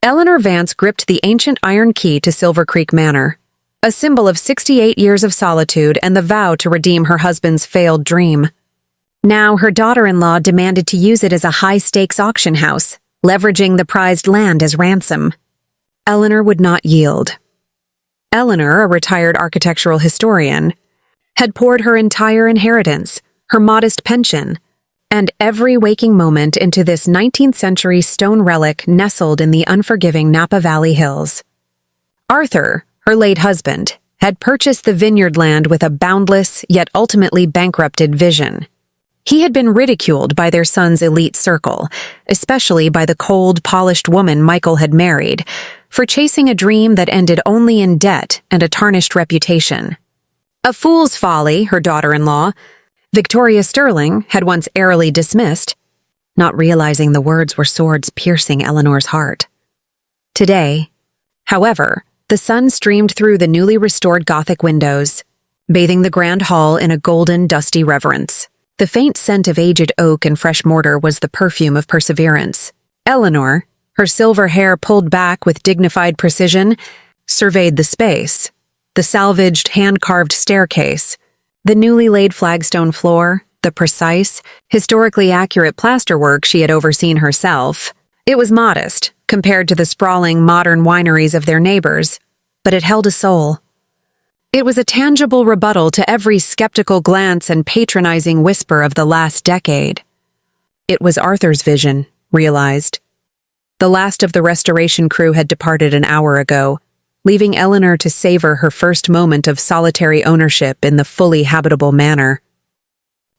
Eleanor Vance gripped the ancient iron key to Silver Creek Manor, a symbol of 68 years of solitude and the vow to redeem her husband's failed dream. Now her daughter-in-law demanded to use it as a high-stakes auction house, leveraging the prized land as ransom. Eleanor would not yield. Eleanor, a retired architectural historian, had poured her entire inheritance, her modest pension, and every waking moment into this 19th-century stone relic nestled in the unforgiving Napa Valley hills. Arthur, her late husband, had purchased the vineyard land with a boundless yet ultimately bankrupted vision. He had been ridiculed by their son's elite circle, especially by the cold, polished woman Michael had married, for chasing a dream that ended only in debt and a tarnished reputation. A fool's folly, her daughter-in-law, Victoria Sterling, had once airily dismissed, not realizing the words were swords piercing Eleanor's heart. Today, however, the sun streamed through the newly restored Gothic windows, bathing the grand hall in a golden, dusty reverence. The faint scent of aged oak and fresh mortar was the perfume of perseverance. Eleanor, her silver hair pulled back with dignified precision, surveyed the space, the salvaged, hand-carved staircase, the newly laid flagstone floor, the precise, historically accurate plasterwork she had overseen herself. It was modest, compared to the sprawling modern wineries of their neighbors, but it held a soul. It was a tangible rebuttal to every skeptical glance and patronizing whisper of the last decade. It was Arthur's vision, realized. The last of the restoration crew had departed an hour ago, leaving Eleanor to savor her first moment of solitary ownership in the fully habitable manor.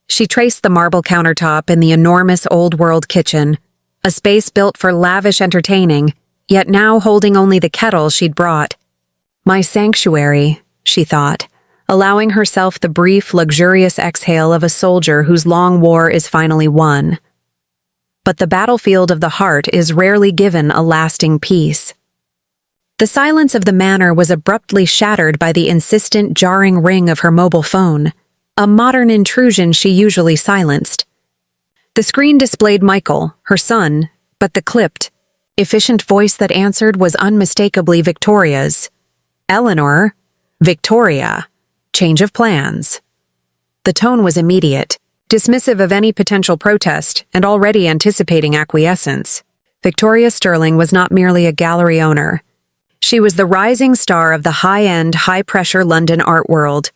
She traced the marble countertop in the enormous old-world kitchen, a space built for lavish entertaining, yet now holding only the kettle she'd brought. My sanctuary, she thought, allowing herself the brief, luxurious exhale of a soldier whose long war is finally won. But the battlefield of the heart is rarely given a lasting peace. The silence of the manor was abruptly shattered by the insistent, jarring ring of her mobile phone, a modern intrusion she usually silenced. The screen displayed Michael, her son, but the clipped, efficient voice that answered was unmistakably Victoria's. Eleanor, Victoria, change of plans. The tone was immediate, dismissive of any potential protest and already anticipating acquiescence. Victoria Sterling was not merely a gallery owner. She was the rising star of the high-end, high-pressure London art world,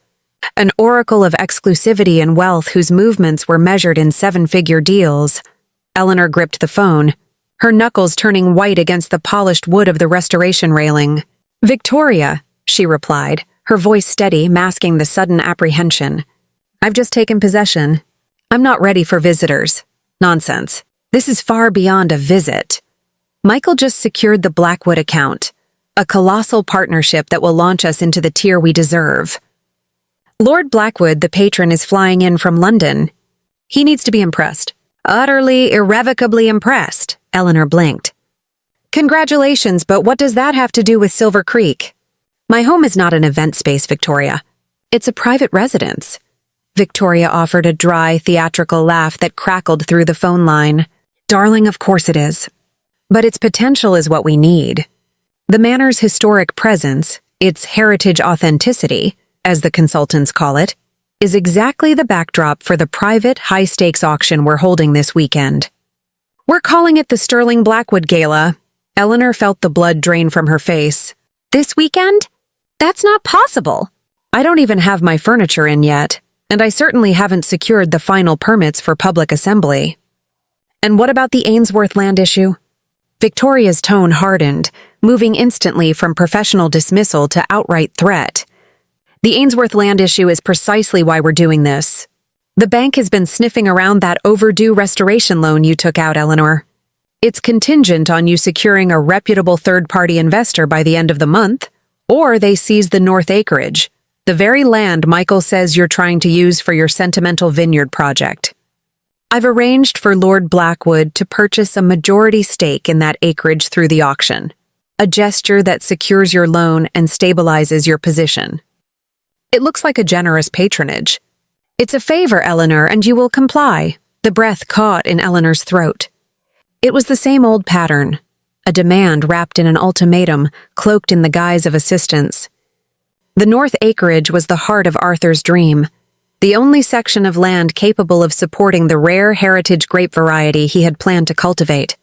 an oracle of exclusivity and wealth whose movements were measured in seven-figure deals. Eleanor gripped the phone, her knuckles turning white against the polished wood of the restoration railing. "Victoria," she replied, her voice steady, masking the sudden apprehension. "I've just taken possession. I'm not ready for visitors." "Nonsense. This is far beyond a visit. Michael just secured the Blackwood account, a colossal partnership that will launch us into the tier we deserve. Lord Blackwood, the patron, is flying in from London. He needs to be impressed." "Utterly, irrevocably impressed," Eleanor blinked. "Congratulations, but what does that have to do with Silver Creek?" "My home is not an event space, Victoria. It's a private residence." Victoria offered a dry, theatrical laugh that crackled through the phone line. "Darling, of course it is. But its potential is what we need. The manor's historic presence, its heritage authenticity, as the consultants call it, is exactly the backdrop for the private, high-stakes auction we're holding this weekend. We're calling it the Sterling Blackwood Gala." Eleanor felt the blood drain from her face. "This weekend? That's not possible." "I don't even have my furniture in yet, and I certainly haven't secured the final permits for public assembly." "And what about the Ainsworth land issue?" Victoria's tone hardened, moving instantly from professional dismissal to outright threat. "The Ainsworth land issue is precisely why we're doing this. The bank has been sniffing around that overdue restoration loan you took out, Eleanor. It's contingent on you securing a reputable third-party investor by the end of the month, or they seize the North Acreage, the very land Michael says you're trying to use for your sentimental vineyard project. I've arranged for Lord Blackwood to purchase a majority stake in that acreage through the auction, a gesture that secures your loan and stabilizes your position. It looks like a generous patronage. It's a favor, Eleanor, and you will comply." The breath caught in Eleanor's throat. It was the same old pattern. a demand wrapped in an ultimatum, cloaked in the guise of assistance. The North Acreage was the heart of Arthur's dream, the only section of land capable of supporting the rare heritage grape variety he had planned to cultivate.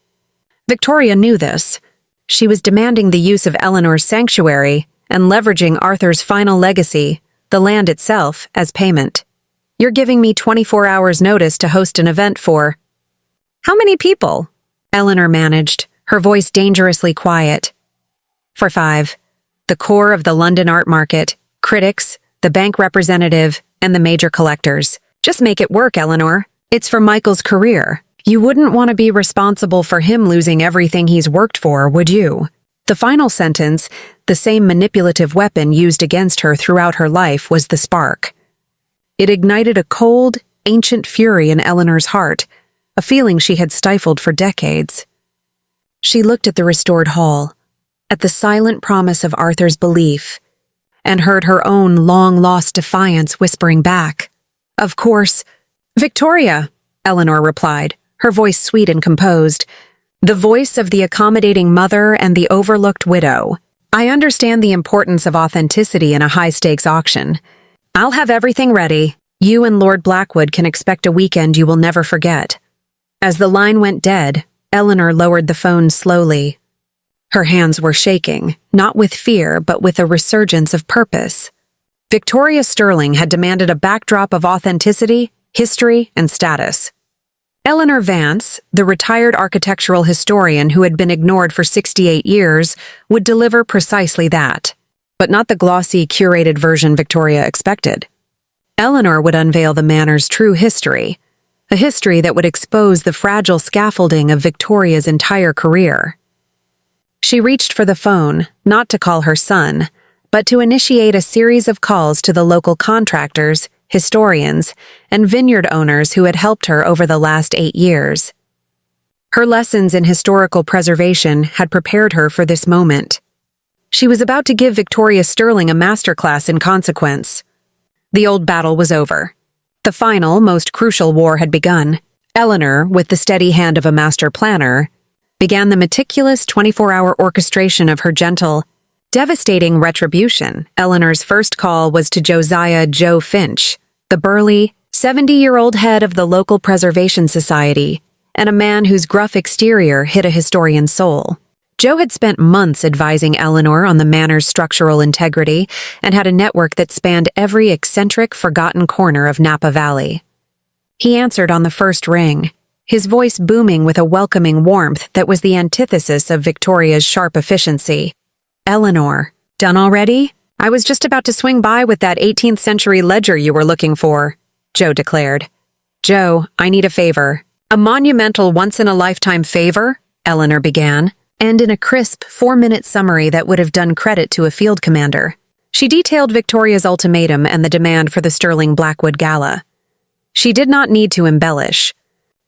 Victoria knew this. She was demanding the use of Eleanor's sanctuary and leveraging Arthur's final legacy, the land itself, as payment. "You're giving me 24 hours' notice to host an event for—" "How many people?" Eleanor managed, her voice dangerously quiet. "For 5. The core of the London art market, critics, the bank representative, and the major collectors. Just make it work, Eleanor. It's for Michael's career. You wouldn't want to be responsible for him losing everything he's worked for, would you?" The final sentence, the same manipulative weapon used against her throughout her life, was the spark. It ignited a cold, ancient fury in Eleanor's heart, a feeling she had stifled for decades. She looked at the restored hall, at the silent promise of Arthur's belief, and heard her own long-lost defiance whispering back. "Of course." "Victoria," Eleanor replied, her voice sweet and composed, the voice of the accommodating mother and the overlooked widow. "I understand the importance of authenticity in a high-stakes auction. I'll have everything ready. You and Lord Blackwood can expect a weekend you will never forget." As the line went dead, Eleanor lowered the phone slowly. Her hands were shaking, not with fear, but with a resurgence of purpose. Victoria Sterling had demanded a backdrop of authenticity, history, and status. Eleanor Vance, the retired architectural historian who had been ignored for 68 years, would deliver precisely that, but not the glossy, curated version Victoria expected. Eleanor would unveil the manor's true history, a history that would expose the fragile scaffolding of Victoria's entire career. She reached for the phone, not to call her son, but to initiate a series of calls to the local contractors, historians, and vineyard owners who had helped her over the last 8 years. Her lessons in historical preservation had prepared her for this moment. She was about to give Victoria Sterling a masterclass in consequence. The old battle was over. The final, most crucial war had begun. Eleanor, with the steady hand of a master planner, began the meticulous 24-hour orchestration of her gentle, devastating retribution. Eleanor's first call was to Josiah Joe Finch, the burly, 70-year-old head of the local preservation society, and a man whose gruff exterior hid a historian's soul. Joe had spent months advising Eleanor on the manor's structural integrity and had a network that spanned every eccentric, forgotten corner of Napa Valley. He answered on the first ring, his voice booming with a welcoming warmth that was the antithesis of Victoria's sharp efficiency. "Eleanor, done already? I was just about to swing by with that 18th century ledger you were looking for," Joe declared. "Joe, I need a favor." "A monumental once-in-a-lifetime favor?" Eleanor began, and in a crisp 4-minute summary that would have done credit to a field commander. She detailed Victoria's ultimatum and the demand for the Sterling Blackwood Gala. She did not need to embellish.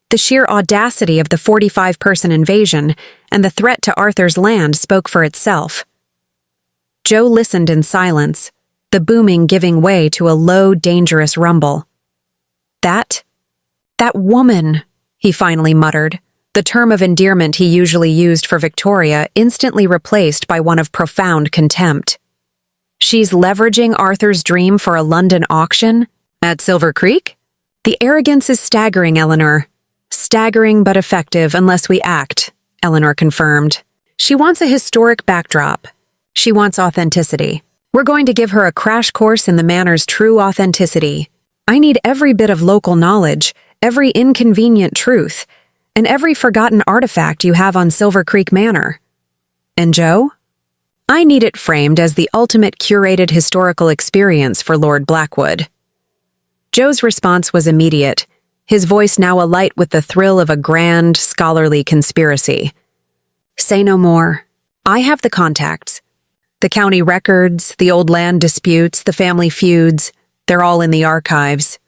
The sheer audacity of the 45-person invasion and the threat to Arthur's land spoke for itself. Joe listened in silence, the booming giving way to a low, dangerous rumble. That woman," he finally muttered, the term of endearment he usually used for Victoria instantly replaced by one of profound contempt. "She's leveraging Arthur's dream for a London auction? At Silver Creek? The arrogance is staggering, Eleanor. Staggering but effective unless we act," Eleanor confirmed. "She wants a historic backdrop. She wants authenticity. We're going to give her a crash course in the manor's true authenticity. I need every bit of local knowledge, every inconvenient truth, and every forgotten artifact you have on Silver Creek Manor. And Joe? I need it framed as the ultimate curated historical experience for Lord Blackwood." Joe's response was immediate, his voice now alight with the thrill of a grand, scholarly conspiracy. "Say no more. I have the contacts. The county records, the old land disputes, the family feuds, they're all in the archives.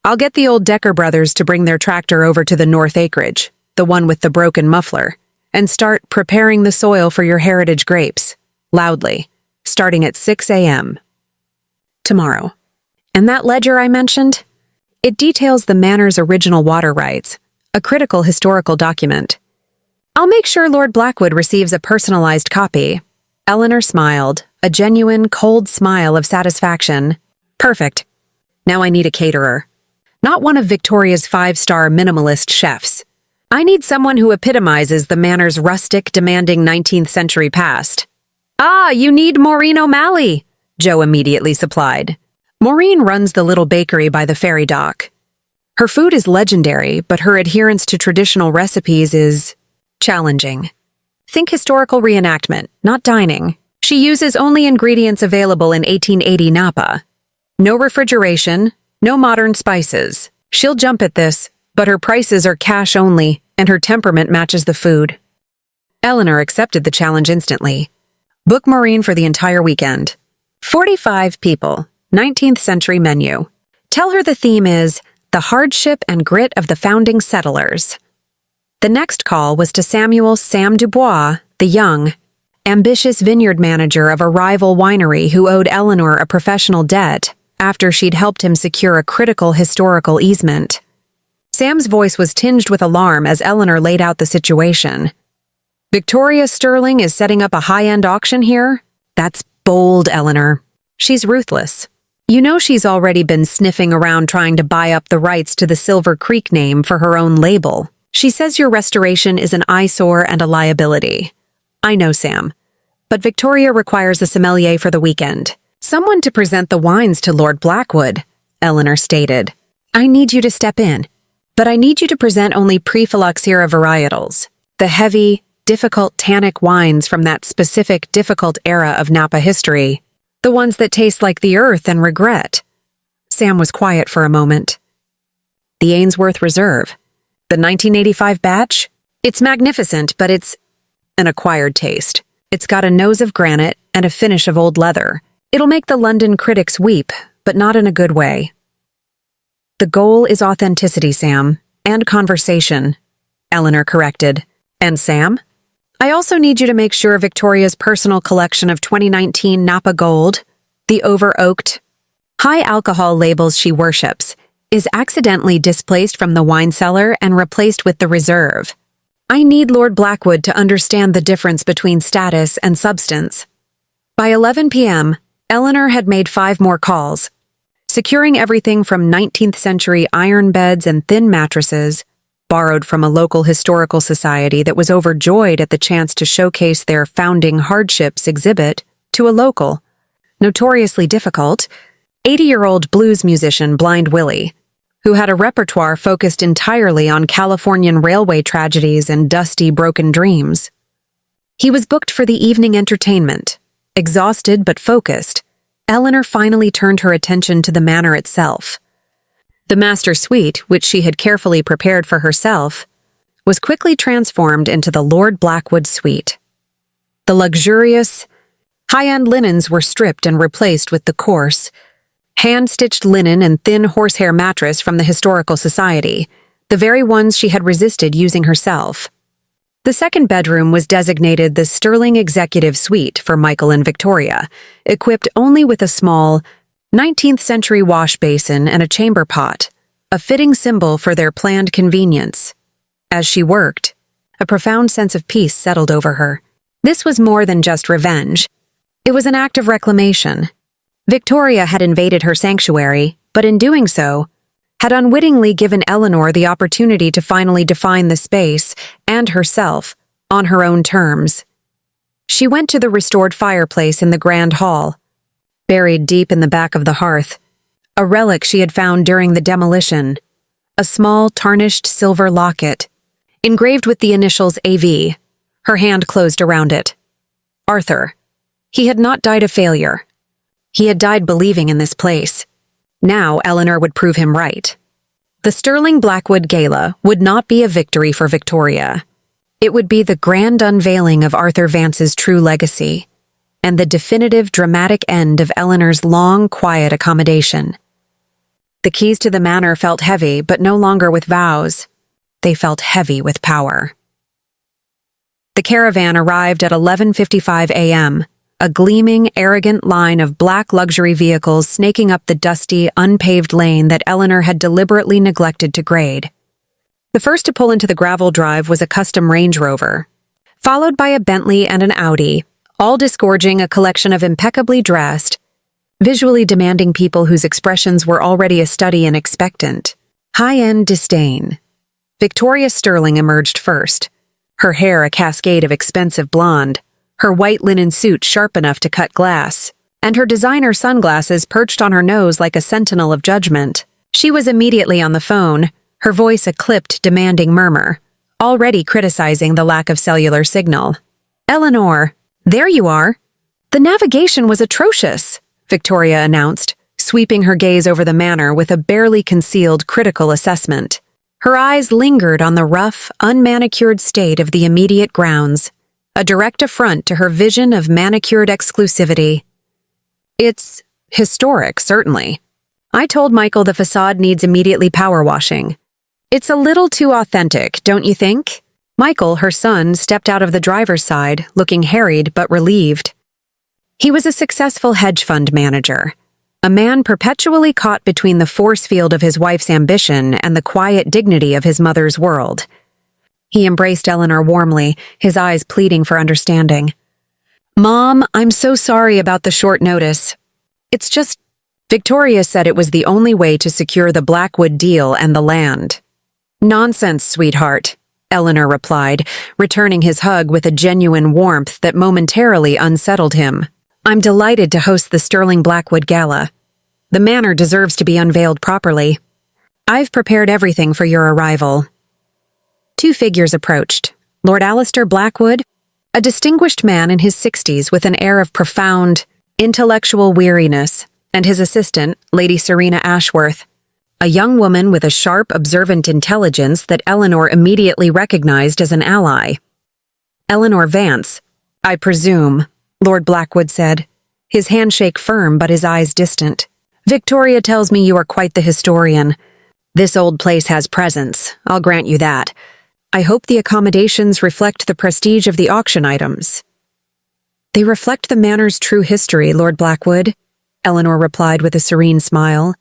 I'll get the old Decker brothers to bring their tractor over to the North Acreage, the one with the broken muffler, and start preparing the soil for your heritage grapes, loudly, starting at 6 a.m. tomorrow. And that ledger I mentioned? It details the manor's original water rights, a critical historical document. I'll make sure Lord Blackwood receives a personalized copy. Eleanor smiled, a genuine, cold smile of satisfaction. Perfect. Now I need a caterer. Not one of Victoria's five-star minimalist chefs. I need someone who epitomizes the manor's rustic, demanding 19th century past. Ah, you need Maureen O'Malley, Joe immediately supplied. Maureen runs the little bakery by the ferry dock. Her food is legendary, but her adherence to traditional recipes is challenging. Think historical reenactment, not dining. She uses only ingredients available in 1880 Napa. No refrigeration, no modern spices. She'll jump at this, but her prices are cash only, and her temperament matches the food. Eleanor accepted the challenge instantly. Book Maureen for the entire weekend. 45 people, 19th century menu. Tell her the theme is the hardship and grit of the founding settlers. The next call was to Samuel Sam Dubois, the young, ambitious vineyard manager of a rival winery who owed Eleanor a professional debt after she'd helped him secure a critical historical easement. Sam's voice was tinged with alarm as Eleanor laid out the situation. Victoria Sterling is setting up a high-end auction here? That's bold, Eleanor. She's ruthless. You know she's already been sniffing around trying to buy up the rights to the Silver Creek name for her own label. She says your restoration is an eyesore and a liability. I know, Sam. But Victoria requires a sommelier for the weekend. Someone to present the wines to Lord Blackwood, Eleanor stated. I need you to step in, but I need you to present only pre-phylloxera varietals, the heavy, difficult tannic wines from that specific difficult era of Napa history, the ones that taste like the earth and regret. Sam was quiet for a moment. The Ainsworth Reserve. The 1985 batch? It's magnificent, but it's an acquired taste. It's got a nose of granite and a finish of old leather. It'll make the London critics weep, but not in a good way. The goal is authenticity, Sam, and conversation, Eleanor corrected. And Sam? I also need you to make sure Victoria's personal collection of 2019 Napa Gold, the over-oaked, high-alcohol labels she worships, is accidentally displaced from the wine cellar and replaced with the reserve. I need Lord Blackwood to understand the difference between status and substance. By 11 p.m., Eleanor had made 5 more calls, securing everything from 19th century iron beds and thin mattresses, borrowed from a local historical society that was overjoyed at the chance to showcase their founding hardships exhibit, to a local, notoriously difficult, 80-year-old blues musician Blind Willie, who had a repertoire focused entirely on Californian railway tragedies and dusty, broken dreams. He was booked for the evening entertainment. Exhausted but focused, Eleanor finally turned her attention to the manor itself. The master suite, which she had carefully prepared for herself, was quickly transformed into the Lord Blackwood suite. The luxurious, high-end linens were stripped and replaced with the coarse, hand-stitched linen and thin horsehair mattress from the Historical Society, the very ones she had resisted using herself. The second bedroom was designated the Sterling Executive Suite for Michael and Victoria, equipped only with a small, 19th century wash basin and a chamber pot, a fitting symbol for their planned convenience. As she worked, a profound sense of peace settled over her. This was more than just revenge. It was an act of reclamation. Victoria had invaded her sanctuary, but in doing so, had unwittingly given Eleanor the opportunity to finally define the space and herself on her own terms. She went to the restored fireplace in the grand hall, buried deep in the back of the hearth, a relic she had found during the demolition, a small tarnished silver locket, engraved with the initials AV. Her hand closed around it. Arthur. He had not died a failure. He had died believing in this place. Now Eleanor would prove him right. The Sterling Blackwood Gala would not be a victory for Victoria. It would be the grand unveiling of Arthur Vance's true legacy, and the definitive dramatic end of Eleanor's long, quiet accommodation. The keys to the manor felt heavy, but no longer with vows. They felt heavy with power. The caravan arrived at 11:55 a.m., a gleaming, arrogant line of black luxury vehicles snaking up the dusty, unpaved lane that Eleanor had deliberately neglected to grade. The first to pull into the gravel drive was a custom Range Rover, followed by a Bentley and an Audi, all disgorging a collection of impeccably dressed, visually demanding people whose expressions were already a study in expectant, high-end disdain. Victoria Sterling emerged first, her hair a cascade of expensive blonde, her white linen suit sharp enough to cut glass, and her designer sunglasses perched on her nose like a sentinel of judgment. She was immediately on the phone, her voice a clipped, demanding murmur, already criticizing the lack of cellular signal. "Eleanor, there you are." "The navigation was atrocious," Victoria announced, sweeping her gaze over the manor with a barely concealed critical assessment. Her eyes lingered on the rough, unmanicured state of the immediate grounds, a direct affront to her vision of manicured exclusivity. "It's historic, certainly. I told Michael the facade needs immediately power washing. It's a little too authentic, don't you think?" Michael, her son, stepped out of the driver's side, looking harried but relieved. He was a successful hedge fund manager, a man perpetually caught between the force field of his wife's ambition and the quiet dignity of his mother's world. He embraced Eleanor warmly, his eyes pleading for understanding. "Mom, I'm so sorry about the short notice. It's just, Victoria said it was the only way to secure the Blackwood deal and the land." "Nonsense, sweetheart," Eleanor replied, returning his hug with a genuine warmth that momentarily unsettled him. "I'm delighted to host the Sterling Blackwood Gala. The manor deserves to be unveiled properly. I've prepared everything for your arrival." Two figures approached. Lord Alistair Blackwood, a distinguished man in his 60s with an air of profound, intellectual weariness, and his assistant, Lady Serena Ashworth, a young woman with a sharp, observant intelligence that Eleanor immediately recognized as an ally. "Eleanor Vance, I presume," Lord Blackwood said, his handshake firm but his eyes distant. "Victoria tells me you are quite the historian. This old place has presence, I'll grant you that. I hope the accommodations reflect the prestige of the auction items." "They reflect the manor's true history, Lord Blackwood," Eleanor replied with a serene smile.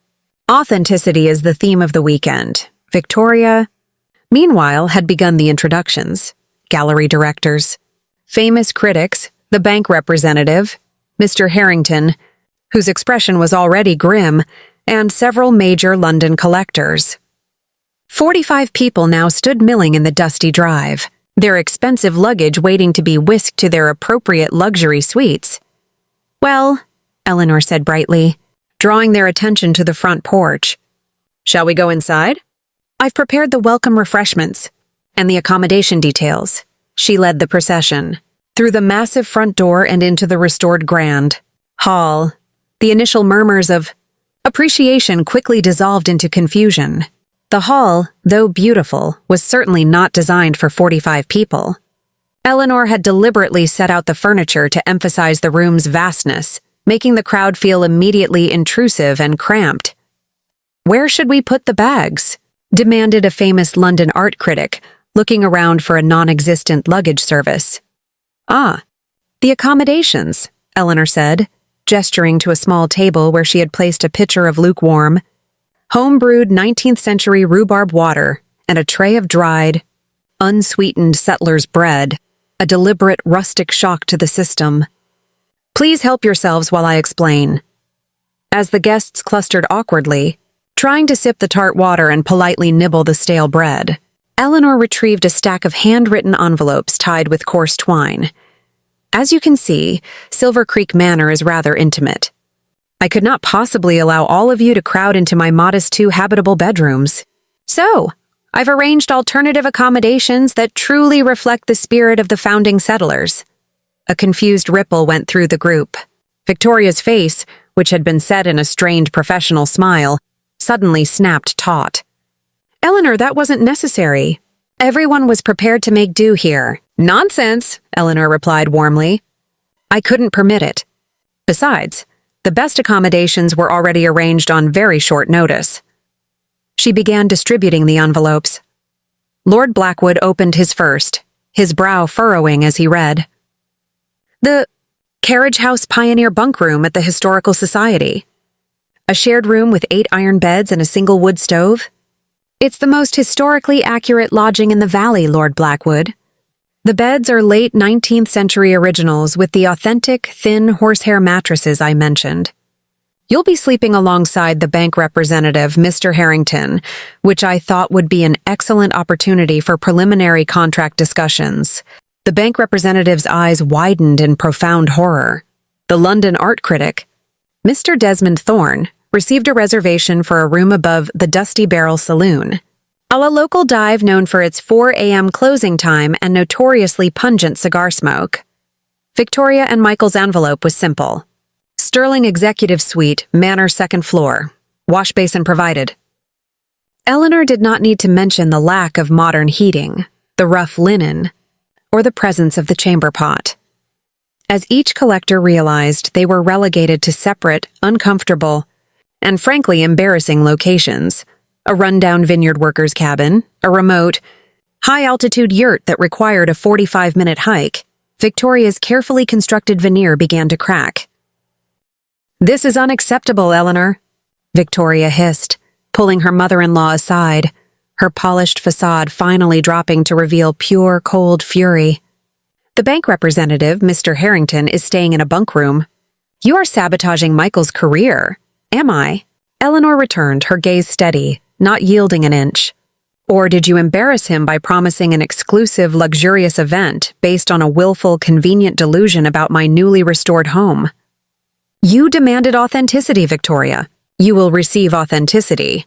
"Authenticity is the theme of the weekend." Victoria, meanwhile, had begun the introductions. Gallery directors, famous critics, the bank representative, Mr. Harrington, whose expression was already grim, and several major London collectors. 45 people now stood milling in the dusty drive, their expensive luggage waiting to be whisked to their appropriate luxury suites. "Well," Eleanor said brightly, drawing their attention to the front porch. "Shall we go inside?" "I've prepared the welcome refreshments and the accommodation details." She led the procession through the massive front door and into the restored grand hall. The initial murmurs of appreciation quickly dissolved into confusion. The hall, though beautiful, was certainly not designed for 45 people. Eleanor had deliberately set out the furniture to emphasize the room's vastness, making the crowd feel immediately intrusive and cramped. "Where should we put the bags?" demanded a famous London art critic, looking around for a non-existent luggage service. "Ah, the accommodations," Eleanor said, gesturing to a small table where she had placed a pitcher of lukewarm, home-brewed 19th-century rhubarb water and a tray of dried, unsweetened settler's bread, a deliberate rustic shock to the system. "Please help yourselves while I explain." As the guests clustered awkwardly, trying to sip the tart water and politely nibble the stale bread, Eleanor retrieved a stack of handwritten envelopes tied with coarse twine. "As you can see, Silver Creek Manor is rather intimate. I could not possibly allow all of you to crowd into my modest 2 habitable bedrooms. So, I've arranged alternative accommodations that truly reflect the spirit of the founding settlers." A confused ripple went through the group. Victoria's face, which had been set in a strained professional smile, suddenly snapped taut. "Eleanor, that wasn't necessary. Everyone was prepared to make do here." "Nonsense," Eleanor replied warmly. "I couldn't permit it. Besides, the best accommodations were already arranged on very short notice." She began distributing the envelopes. Lord Blackwood opened his first, his brow furrowing as he read. "The Carriage House Pioneer Bunk Room at the Historical Society. A shared room with 8 iron beds and a single wood stove. It's the most historically accurate lodging in the valley, Lord Blackwood. The beds are late 19th century originals with the authentic, thin horsehair mattresses I mentioned. You'll be sleeping alongside the bank representative, Mr. Harrington, which I thought would be an excellent opportunity for preliminary contract discussions. The bank representative's eyes widened in profound horror. The London art critic, Mr. Desmond Thorne, received a reservation for a room above the Dusty Barrel Saloon, a local dive known for its 4 a.m. closing time and notoriously pungent cigar smoke. Victoria and Michael's envelope was simple. Sterling Executive Suite, Manor 2nd floor. Wash basin provided. Eleanor did not need to mention the lack of modern heating, the rough linen, or the presence of the chamber pot. As each collector realized, they were relegated to separate, uncomfortable, and frankly embarrassing locations. A rundown vineyard worker's cabin, a remote, high-altitude yurt that required a 45-minute hike. Victoria's carefully constructed veneer began to crack. "This is unacceptable, Eleanor," Victoria hissed, pulling her mother-in-law aside, her polished facade finally dropping to reveal pure, cold fury. "The bank representative, Mr. Harrington, is staying in a bunk room. You are sabotaging Michael's career." "Am I?" Eleanor returned, her gaze steady, not yielding an inch. "Or did you embarrass him by promising an exclusive, luxurious event based on a willful, convenient delusion about my newly restored home?" "You demanded authenticity, Victoria. You will receive authenticity."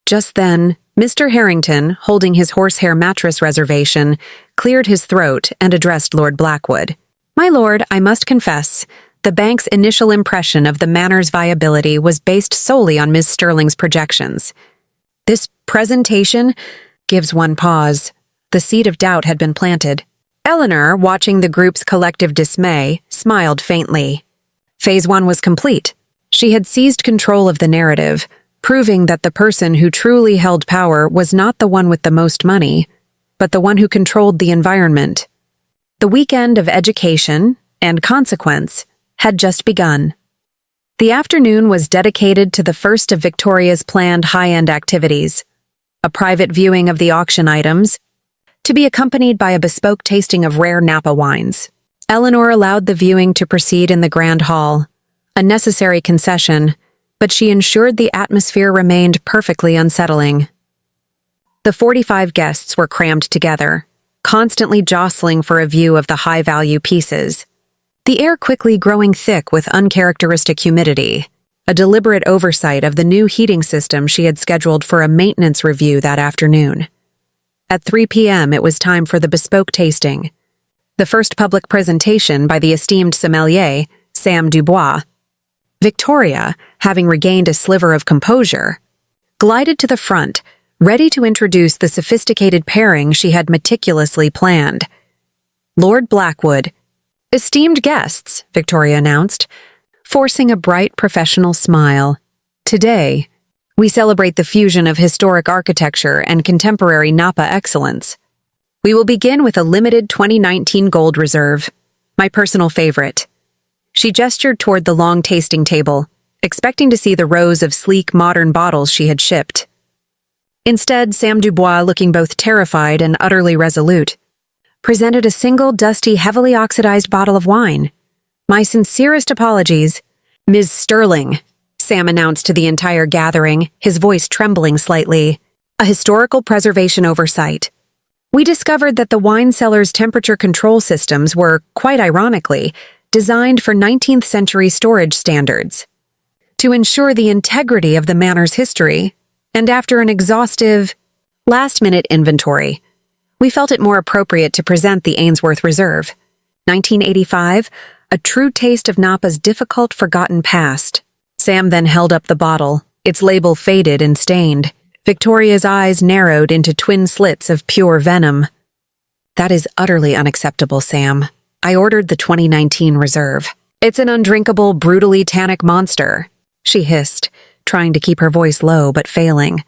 Just then, Mr. Harrington, holding his horsehair mattress reservation, cleared his throat and addressed Lord Blackwood. "My lord, I must confess, the bank's initial impression of the manor's viability was based solely on Ms. Sterling's projections. This presentation gives one pause. The seed of doubt had been planted. Eleanor, watching the group's collective dismay, smiled faintly. Phase 1 was complete. She had seized control of the narrative, proving that the person who truly held power was not the one with the most money, but the one who controlled the environment. The weekend of education and consequence had just begun. The afternoon was dedicated to the first of Victoria's planned high-end activities, a private viewing of the auction items, to be accompanied by a bespoke tasting of rare Napa wines. Eleanor allowed the viewing to proceed in the grand hall, a necessary concession, but she ensured the atmosphere remained perfectly unsettling. The 45 guests were crammed together, constantly jostling for a view of the high-value pieces, the air quickly growing thick with uncharacteristic humidity, a deliberate oversight of the new heating system she had scheduled for a maintenance review that afternoon. At 3 p.m., it was time for the bespoke tasting, the first public presentation by the esteemed sommelier, Sam Dubois. Victoria, having regained a sliver of composure, glided to the front, ready to introduce the sophisticated pairing she had meticulously planned. "Lord Blackwood, esteemed guests," Victoria announced, forcing a bright professional smile. "Today, we celebrate the fusion of historic architecture and contemporary Napa excellence. We will begin with a limited 2019 Gold Reserve, my personal favorite." She gestured toward the long tasting table, expecting to see the rows of sleek, modern bottles she had shipped. Instead, Sam Dubois, looking both terrified and utterly resolute, presented a single, dusty, heavily oxidized bottle of wine. "My sincerest apologies, Ms. Sterling," Sam announced to the entire gathering, his voice trembling slightly. "A historical preservation oversight. We discovered that the wine cellar's temperature control systems were, quite ironically, designed for 19th century storage standards. To ensure the integrity of the manor's history, and after an exhaustive, last-minute inventory, we felt it more appropriate to present the Ainsworth Reserve, 1985, a true taste of Napa's difficult, forgotten past." Sam then held up the bottle, its label faded and stained. Victoria's eyes narrowed into twin slits of pure venom. "That is utterly unacceptable, Sam. I ordered the 2019 Reserve. It's an undrinkable, brutally tannic monster," she hissed, trying to keep her voice low but failing.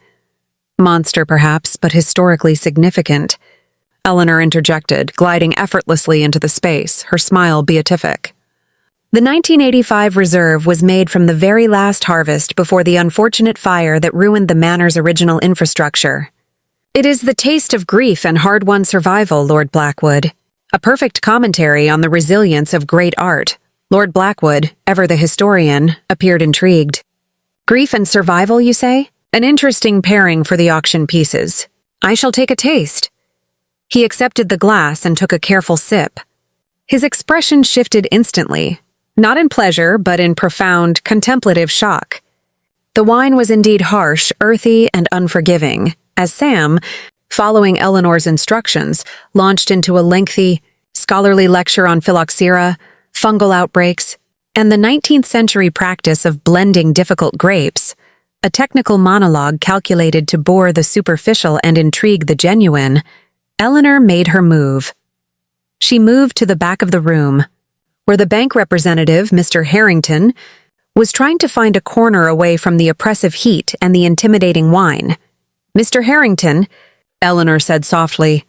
"Monster, perhaps, but historically significant," Eleanor interjected, gliding effortlessly into the space, her smile beatific. The 1985 reserve was made from the very last harvest before the unfortunate fire that ruined the manor's original infrastructure. It is the taste of grief and hard-won survival, Lord Blackwood. A perfect commentary on the resilience of great art. Lord Blackwood, ever the historian, appeared intrigued. Grief and survival, you say? An interesting pairing for the auction pieces. I shall take a taste. He accepted the glass and took a careful sip. His expression shifted instantly, not in pleasure, but in profound, contemplative shock. The wine was indeed harsh, earthy, and unforgiving, as Sam, following Eleanor's instructions, launched into a lengthy, scholarly lecture on phylloxera, fungal outbreaks, and the 19th century practice of blending difficult grapes, a technical monologue calculated to bore the superficial and intrigue the genuine. Eleanor made her move. She moved to the back of the room, where the bank representative, Mr. Harrington, was trying to find a corner away from the oppressive heat and the intimidating wine. Mr. Harrington, Eleanor said softly,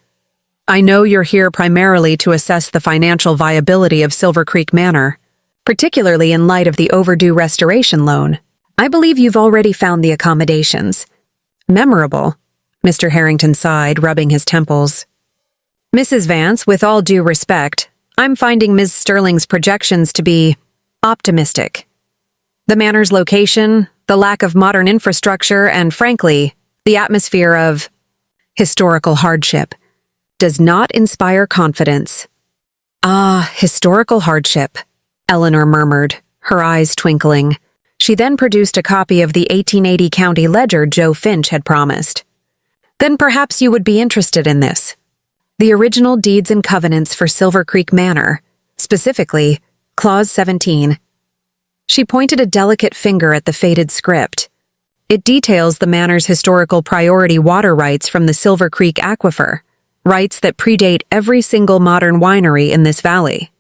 I know you're here primarily to assess the financial viability of Silver Creek Manor, particularly in light of the overdue restoration loan. I believe you've already found the accommodations. Memorable, Mr. Harrington sighed, rubbing his temples. Mrs. Vance, with all due respect, I'm finding Ms. Sterling's projections to be optimistic. The manor's location, the lack of modern infrastructure, and frankly, the atmosphere of historical hardship does not inspire confidence. Ah, historical hardship, Eleanor murmured, her eyes twinkling. She then produced a copy of the 1880 county ledger Joe Finch had promised. Then perhaps you would be interested in this. The original deeds and covenants for Silver Creek Manor, specifically, Clause 17. She pointed a delicate finger at the faded script. It details the manor's historical priority water rights from the Silver Creek Aquifer, rights that predate every single modern winery in this valley.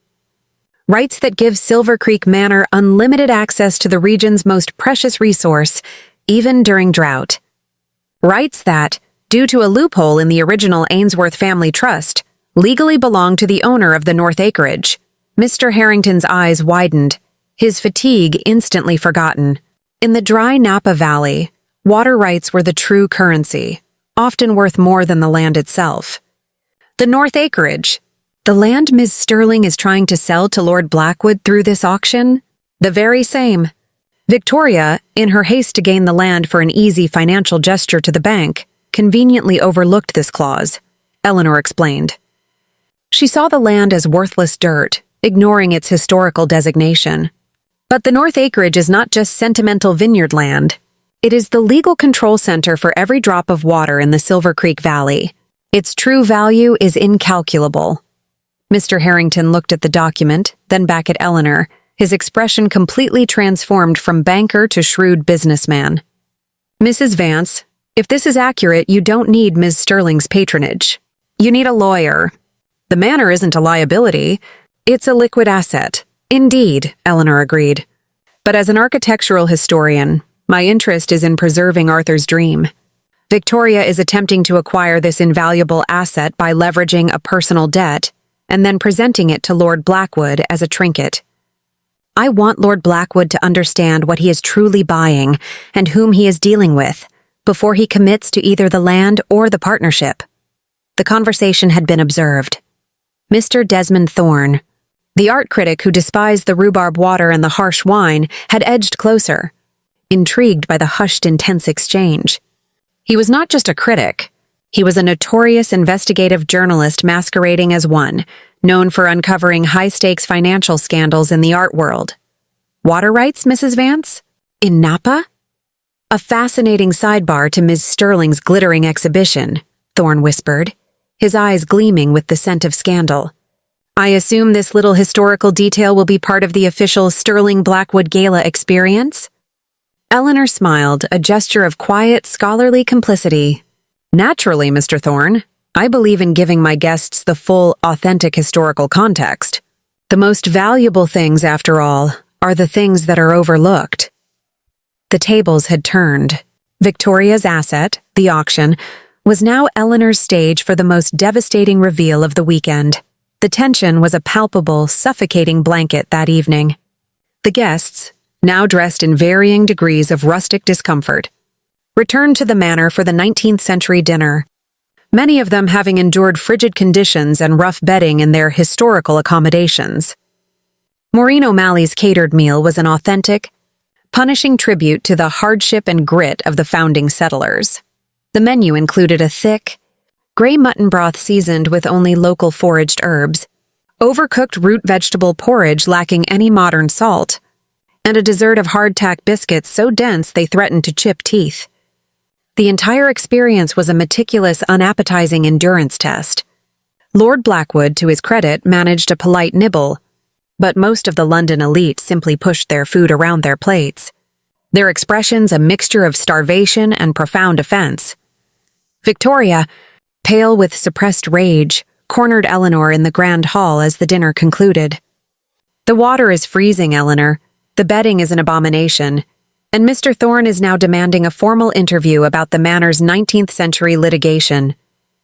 Rights that give Silver Creek Manor unlimited access to the region's most precious resource, even during drought. Rights that, due to a loophole in the original Ainsworth family trust, legally belong to the owner of the North Acreage. Mr. Harrington's eyes widened, his fatigue instantly forgotten. In the dry Napa Valley, water rights were the true currency, often worth more than the land itself. The North Acreage, the land Ms. Sterling is trying to sell to Lord Blackwood through this auction, the very same. Victoria, in her haste to gain the land for an easy financial gesture to the bank, conveniently overlooked this clause, Eleanor explained. She saw the land as worthless dirt, ignoring its historical designation. But the North Acreage is not just sentimental vineyard land. It is the legal control center for every drop of water in the Silver Creek Valley. Its true value is incalculable. Mr. Harrington looked at the document, then back at Eleanor, his expression completely transformed from banker to shrewd businessman. Mrs. Vance, if this is accurate, you don't need Ms. Sterling's patronage. You need a lawyer. The manor isn't a liability. It's a liquid asset. Indeed, Eleanor agreed. But as an architectural historian, my interest is in preserving Arthur's dream. Victoria is attempting to acquire this invaluable asset by leveraging a personal debt and then presenting it to Lord Blackwood as a trinket. I want Lord Blackwood to understand what he is truly buying and whom he is dealing with before he commits to either the land or the partnership. The conversation had been observed. Mr. Desmond Thorne, the art critic who despised the rhubarb water and the harsh wine, had edged closer, intrigued by the hushed, intense exchange. He was not just a critic. He was a notorious investigative journalist masquerading as one, known for uncovering high-stakes financial scandals in the art world. Water rights, Mrs. Vance? In Napa? A fascinating sidebar to Ms. Sterling's glittering exhibition, Thorne whispered, his eyes gleaming with the scent of scandal. I assume this little historical detail will be part of the official Sterling Blackwood Gala experience? Eleanor smiled, a gesture of quiet, scholarly complicity. Naturally, Mr. Thorne. I believe in giving my guests the full, authentic historical context. The most valuable things, after all, are the things that are overlooked. The tables had turned. Victoria's asset, the auction, was now Eleanor's stage for the most devastating reveal of the weekend. The tension was a palpable, suffocating blanket that evening. The guests, now dressed in varying degrees of rustic discomfort, returned to the manor for the 19th century dinner, many of them having endured frigid conditions and rough bedding in their historical accommodations. Maureen O'Malley's catered meal was an authentic, punishing tribute to the hardship and grit of the founding settlers. The menu included a thick, gray mutton broth seasoned with only local foraged herbs, overcooked root vegetable porridge lacking any modern salt, and a dessert of hardtack biscuits so dense they threatened to chip teeth. The entire experience was a meticulous, unappetizing endurance test. Lord Blackwood, to his credit, managed a polite nibble, but most of the London elite simply pushed their food around their plates, their expressions a mixture of starvation and profound offense. Victoria, pale with suppressed rage, cornered Eleanor in the grand hall as the dinner concluded. "The water is freezing, Eleanor. The bedding is an abomination, and Mr. Thorne is now demanding a formal interview about the manor's 19th century litigation.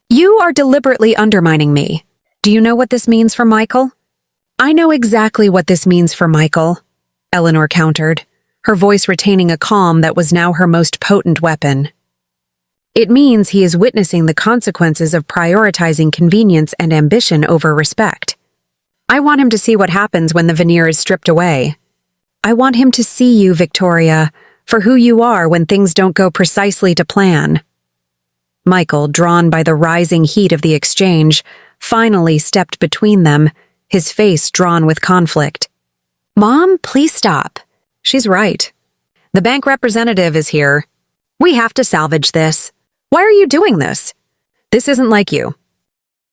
You are deliberately undermining me. Do you know what this means for Michael?" "I know exactly what this means for Michael," Eleanor countered, her voice retaining a calm that was now her most potent weapon. "It means he is witnessing the consequences of prioritizing convenience and ambition over respect. I want him to see what happens when the veneer is stripped away. I want him to see you, Victoria, for who you are when things don't go precisely to plan." Michael, drawn by the rising heat of the exchange, finally stepped between them, his face drawn with conflict. "Mom, please stop. She's right. The bank representative is here. We have to salvage this. Why are you doing this? This isn't like you."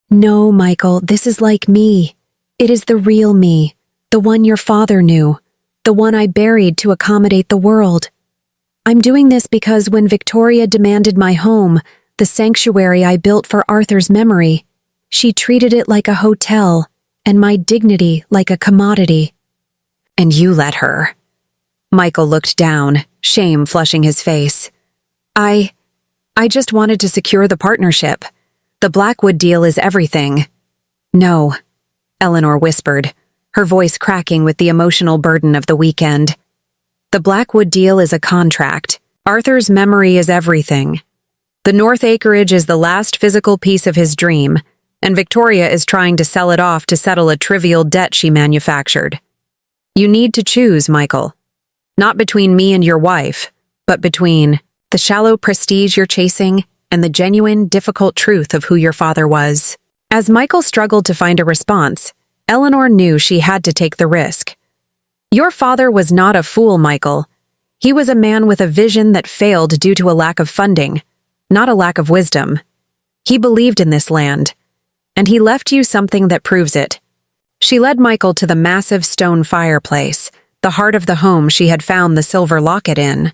"No, Michael, this is like me. It is the real me, the one your father knew, the one I buried to accommodate the world. I'm doing this because when Victoria demanded my home, the sanctuary I built for Arthur's memory, she treated it like a hotel, and my dignity like a commodity." "And you let her." Michael looked down, shame flushing his face. I just wanted to secure the partnership. The Blackwood deal is everything." "No," Eleanor whispered, her voice cracking with the emotional burden of the weekend. "The Blackwood deal is a contract. Arthur's memory is everything. The North acreage is the last physical piece of his dream, and Victoria is trying to sell it off to settle a trivial debt she manufactured. You need to choose, Michael. Not between me and your wife, but between the shallow prestige you're chasing and the genuine, difficult truth of who your father was." As Michael struggled to find a response, Eleanor knew she had to take the risk. "Your father was not a fool, Michael. He was a man with a vision that failed due to a lack of funding, not a lack of wisdom. He believed in this land, and he left you something that proves it." She led Michael to the massive stone fireplace, the heart of the home she had found the silver locket in.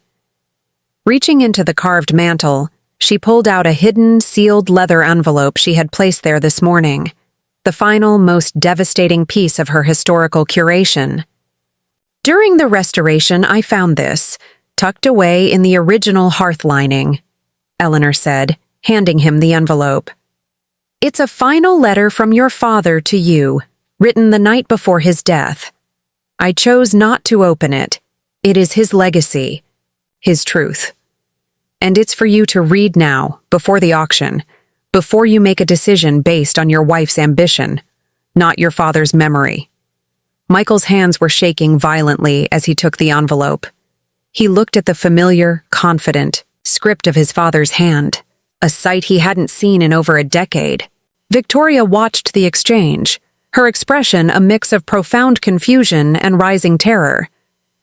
Reaching into the carved mantel, she pulled out a hidden, sealed leather envelope she had placed there this morning, the final, most devastating piece of her historical curation. "During the restoration, I found this, tucked away in the original hearth lining," Eleanor said, handing him the envelope. "It's a final letter from your father to you, written the night before his death. I chose not to open it. It is his legacy, his truth. And it's for you to read now, before the auction, before you make a decision based on your wife's ambition, not your father's memory." Michael's hands were shaking violently as he took the envelope. He looked at the familiar, confident script of his father's hand, a sight he hadn't seen in over a decade. Victoria watched the exchange, her expression a mix of profound confusion and rising terror.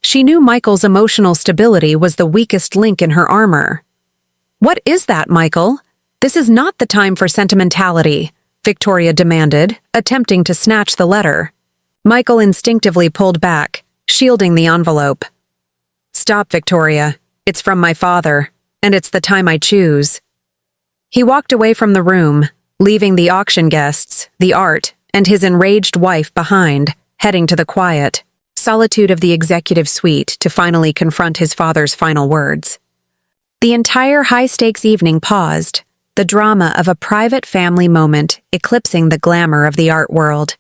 She knew Michael's emotional stability was the weakest link in her armor. "What is that, Michael? This is not the time for sentimentality," Victoria demanded, attempting to snatch the letter. Michael instinctively pulled back, shielding the envelope. "Stop, Victoria. It's from my father, and it's the time I choose." He walked away from the room, leaving the auction guests, the art, and his enraged wife behind, heading to the quiet solitude of the executive suite to finally confront his father's final words. The entire high-stakes evening paused, the drama of a private family moment eclipsing the glamour of the art world.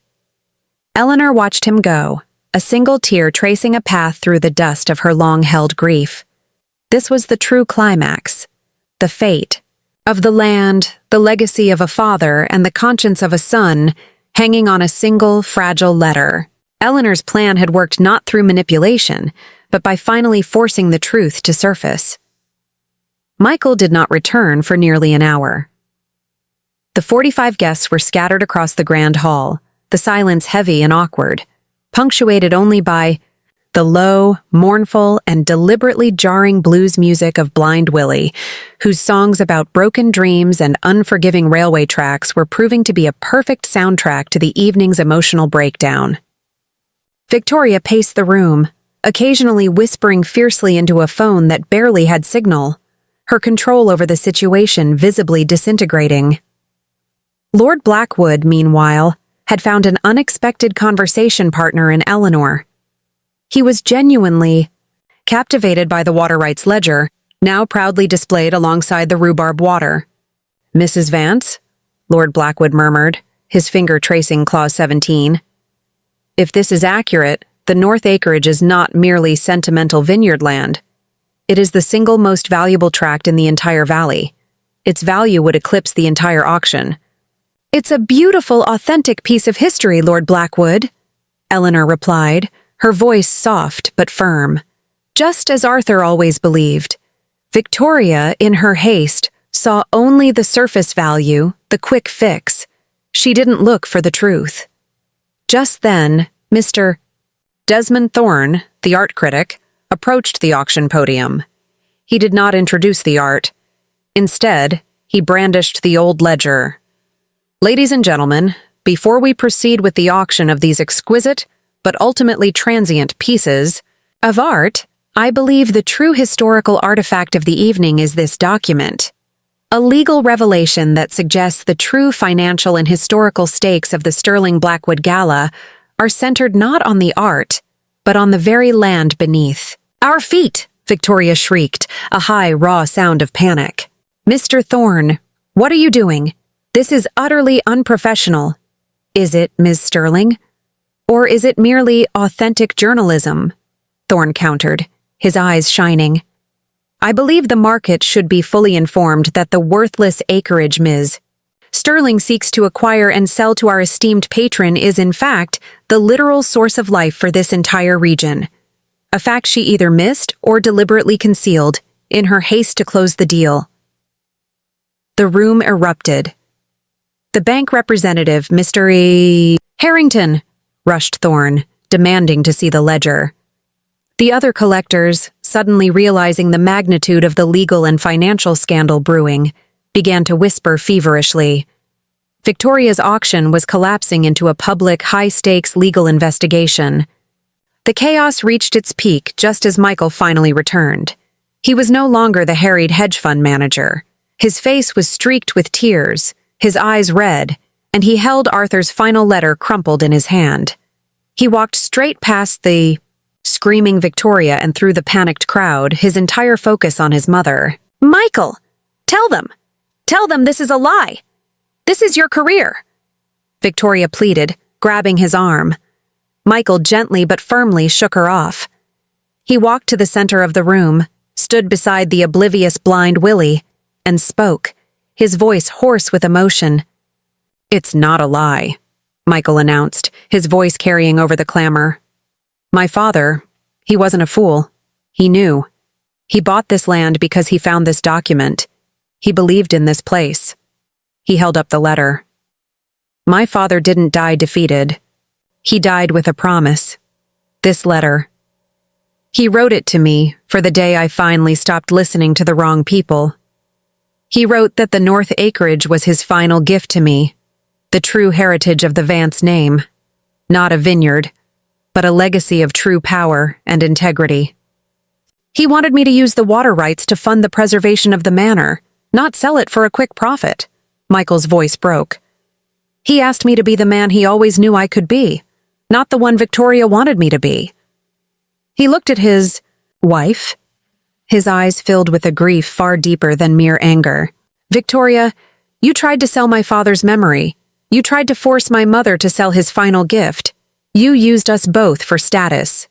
Eleanor watched him go, a single tear tracing a path through the dust of her long-held grief. This was the true climax, the fate of the land, the legacy of a father, and the conscience of a son hanging on a single, fragile letter. Eleanor's plan had worked not through manipulation, but by finally forcing the truth to surface. Michael did not return for nearly an hour. The 45 guests were scattered across the grand hall, the silence heavy and awkward, punctuated only by the low, mournful, and deliberately jarring blues music of Blind Willie, whose songs about broken dreams and unforgiving railway tracks were proving to be a perfect soundtrack to the evening's emotional breakdown. Victoria paced the room, occasionally whispering fiercely into a phone that barely had signal, her control over the situation visibly disintegrating. Lord Blackwood, meanwhile, had found an unexpected conversation partner in Eleanor. He was genuinely captivated by the water rights ledger, now proudly displayed alongside the rhubarb water. "Mrs. Vance?" Lord Blackwood murmured, his finger tracing Clause 17. "If this is accurate, the North Acreage is not merely sentimental vineyard land. It is the single most valuable tract in the entire valley. Its value would eclipse the entire auction." "It's a beautiful, authentic piece of history, Lord Blackwood," Eleanor replied, her voice soft but firm. Just as Arthur always believed, Victoria, in her haste, saw only the surface value, the quick fix. She didn't look for the truth. Just then, Mr. Desmond Thorne, the art critic, approached the auction podium. He did not introduce the art. Instead, he brandished the old ledger. "Ladies and gentlemen, before we proceed with the auction of these exquisite, but ultimately transient pieces of art, I believe the true historical artifact of the evening is this document. A legal revelation that suggests the true financial and historical stakes of the Sterling Blackwood Gala are centered not on the art, but on the very land beneath." "Our feet!" Victoria shrieked, a high, raw sound of panic. "Mr. Thorne, what are you doing? This is utterly unprofessional." "Is it, Ms. Sterling? Or is it merely authentic journalism?" Thorne countered, his eyes shining. "I believe the market should be fully informed that the worthless acreage Ms. Sterling seeks to acquire and sell to our esteemed patron is, in fact, the literal source of life for this entire region. A fact she either missed or deliberately concealed in her haste to close the deal." The room erupted. "The bank representative, Mr. Harrington," rushed Thorne, demanding to see the ledger. The other collectors, suddenly realizing the magnitude of the legal and financial scandal brewing, began to whisper feverishly. Victoria's auction was collapsing into a public, high-stakes legal investigation. The chaos reached its peak just as Michael finally returned. He was no longer the harried hedge fund manager. His face was streaked with tears, his eyes red, and he held Arthur's final letter crumpled in his hand. He walked straight past the screaming Victoria and through the panicked crowd, his entire focus on his mother. "Michael! Tell them! Tell them this is a lie! This is your career!" Victoria pleaded, grabbing his arm. Michael gently but firmly shook her off. He walked to the center of the room, stood beside the oblivious Blind Willie, and spoke, his voice hoarse with emotion. "It's not a lie," Michael announced, his voice carrying over the clamor. "My father, he wasn't a fool. He knew. He bought this land because he found this document. He believed in this place." He held up the letter. "My father didn't die defeated. He died with a promise. This letter. He wrote it to me for the day I finally stopped listening to the wrong people. He wrote that the North Acreage was his final gift to me, the true heritage of the Vance name. Not a vineyard, but a legacy of true power and integrity. He wanted me to use the water rights to fund the preservation of the manor, not sell it for a quick profit." Michael's voice broke. "He asked me to be the man he always knew I could be, not the one Victoria wanted me to be." He looked at his wife, his eyes filled with a grief far deeper than mere anger. "Victoria, you tried to sell my father's memory. You tried to force my mother to sell his final gift. You used us both for status."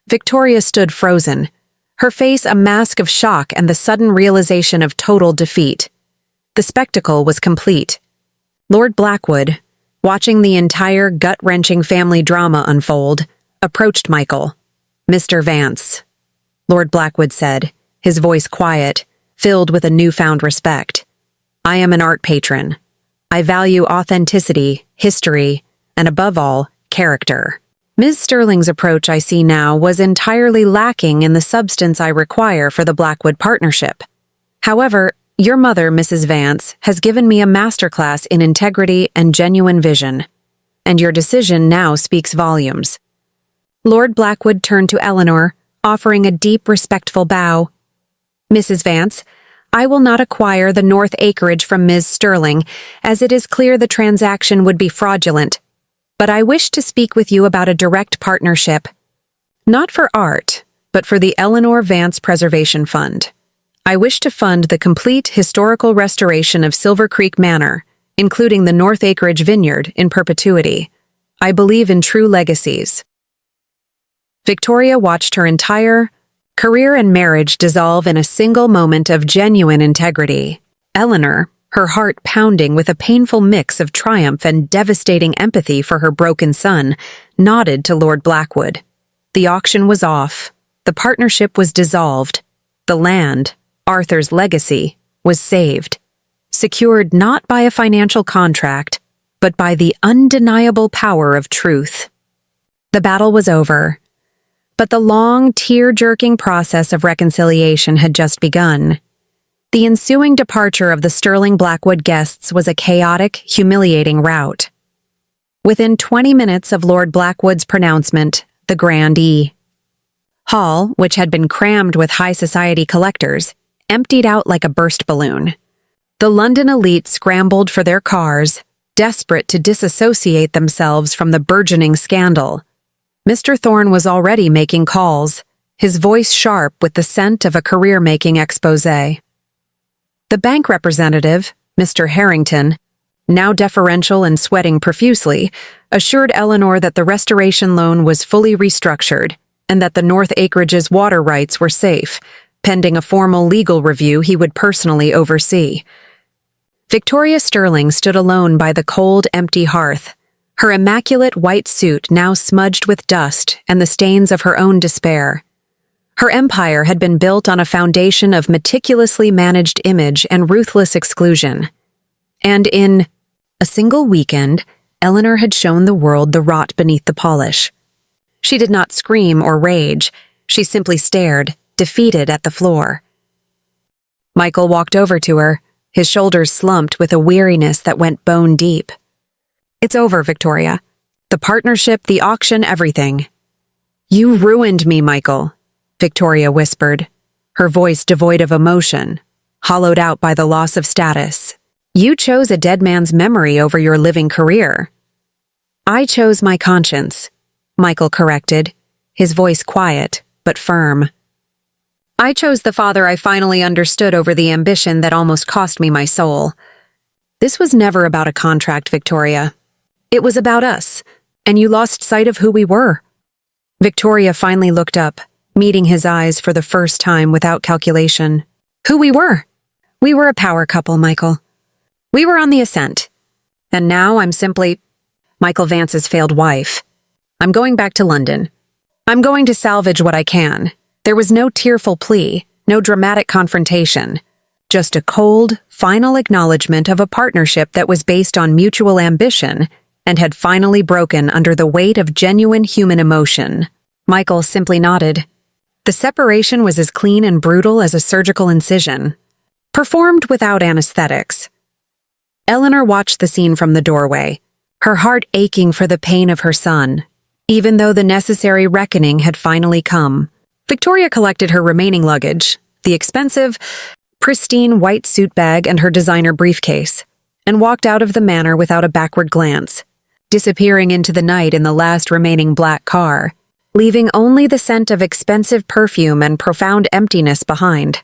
Victoria stood frozen, her face a mask of shock and the sudden realization of total defeat. The spectacle was complete. Lord Blackwood, watching the entire gut-wrenching family drama unfold, approached Michael. "Mr. Vance," Lord Blackwood said, his voice quiet, filled with a newfound respect. "I am an art patron. I value authenticity, history, and above all, character. Ms. Sterling's approach I see now was entirely lacking in the substance I require for the Blackwood partnership. However, your mother, Mrs. Vance, has given me a masterclass in integrity and genuine vision, and your decision now speaks volumes." Lord Blackwood turned to Eleanor, offering a deep, respectful bow. "Mrs. Vance, I will not acquire the north acreage from Ms. Sterling, as it is clear the transaction would be fraudulent. But I wish to speak with you about a direct partnership. Not for art, but for the Eleanor Vance Preservation Fund. I wish to fund the complete historical restoration of Silver Creek Manor, including the North Acreage Vineyard, in perpetuity. I believe in true legacies." Victoria watched her entire career and marriage dissolve in a single moment of genuine integrity. Eleanor, her heart pounding with a painful mix of triumph and devastating empathy for her broken son, nodded to Lord Blackwood. The auction was off. The partnership was dissolved. The land, Arthur's legacy, was saved. Secured not by a financial contract, but by the undeniable power of truth. The battle was over. But the long, tear-jerking process of reconciliation had just begun. The ensuing departure of the Sterling Blackwood guests was a chaotic, humiliating rout. Within 20 minutes of Lord Blackwood's pronouncement, the Grand E. Hall, which had been crammed with high society collectors, emptied out like a burst balloon. The London elite scrambled for their cars, desperate to disassociate themselves from the burgeoning scandal. Mr. Thorne was already making calls, his voice sharp with the scent of a career-making exposé. The bank representative, Mr. Harrington, now deferential and sweating profusely, assured Eleanor that the restoration loan was fully restructured and that the North Acreage's water rights were safe, pending a formal legal review he would personally oversee. Victoria Sterling stood alone by the cold, empty hearth, her immaculate white suit now smudged with dust and the stains of her own despair. Her empire had been built on a foundation of meticulously managed image and ruthless exclusion. And in a single weekend, Eleanor had shown the world the rot beneath the polish. She did not scream or rage. She simply stared, defeated, at the floor. Michael walked over to her, his shoulders slumped with a weariness that went bone deep. "It's over, Victoria. The partnership, the auction, everything." "You ruined me, Michael," Victoria whispered, her voice devoid of emotion, hollowed out by the loss of status. "You chose a dead man's memory over your living career." "I chose my conscience," Michael corrected, his voice quiet but firm. "I chose the father I finally understood over the ambition that almost cost me my soul. This was never about a contract, Victoria. It was about us, and you lost sight of who we were." Victoria finally looked up, meeting his eyes for the first time without calculation. "Who we were? We were a power couple, Michael. We were on the ascent. And now I'm simply Michael Vance's failed wife. I'm going back to London. I'm going to salvage what I can." There was no tearful plea, no dramatic confrontation. Just a cold, final acknowledgement of a partnership that was based on mutual ambition and had finally broken under the weight of genuine human emotion. Michael simply nodded. The separation was as clean and brutal as a surgical incision, performed without anesthetics. Eleanor watched the scene from the doorway, her heart aching for the pain of her son, even though the necessary reckoning had finally come. Victoria collected her remaining luggage, the expensive, pristine white suit bag and her designer briefcase, and walked out of the manor without a backward glance, disappearing into the night in the last remaining black car, leaving only the scent of expensive perfume and profound emptiness behind.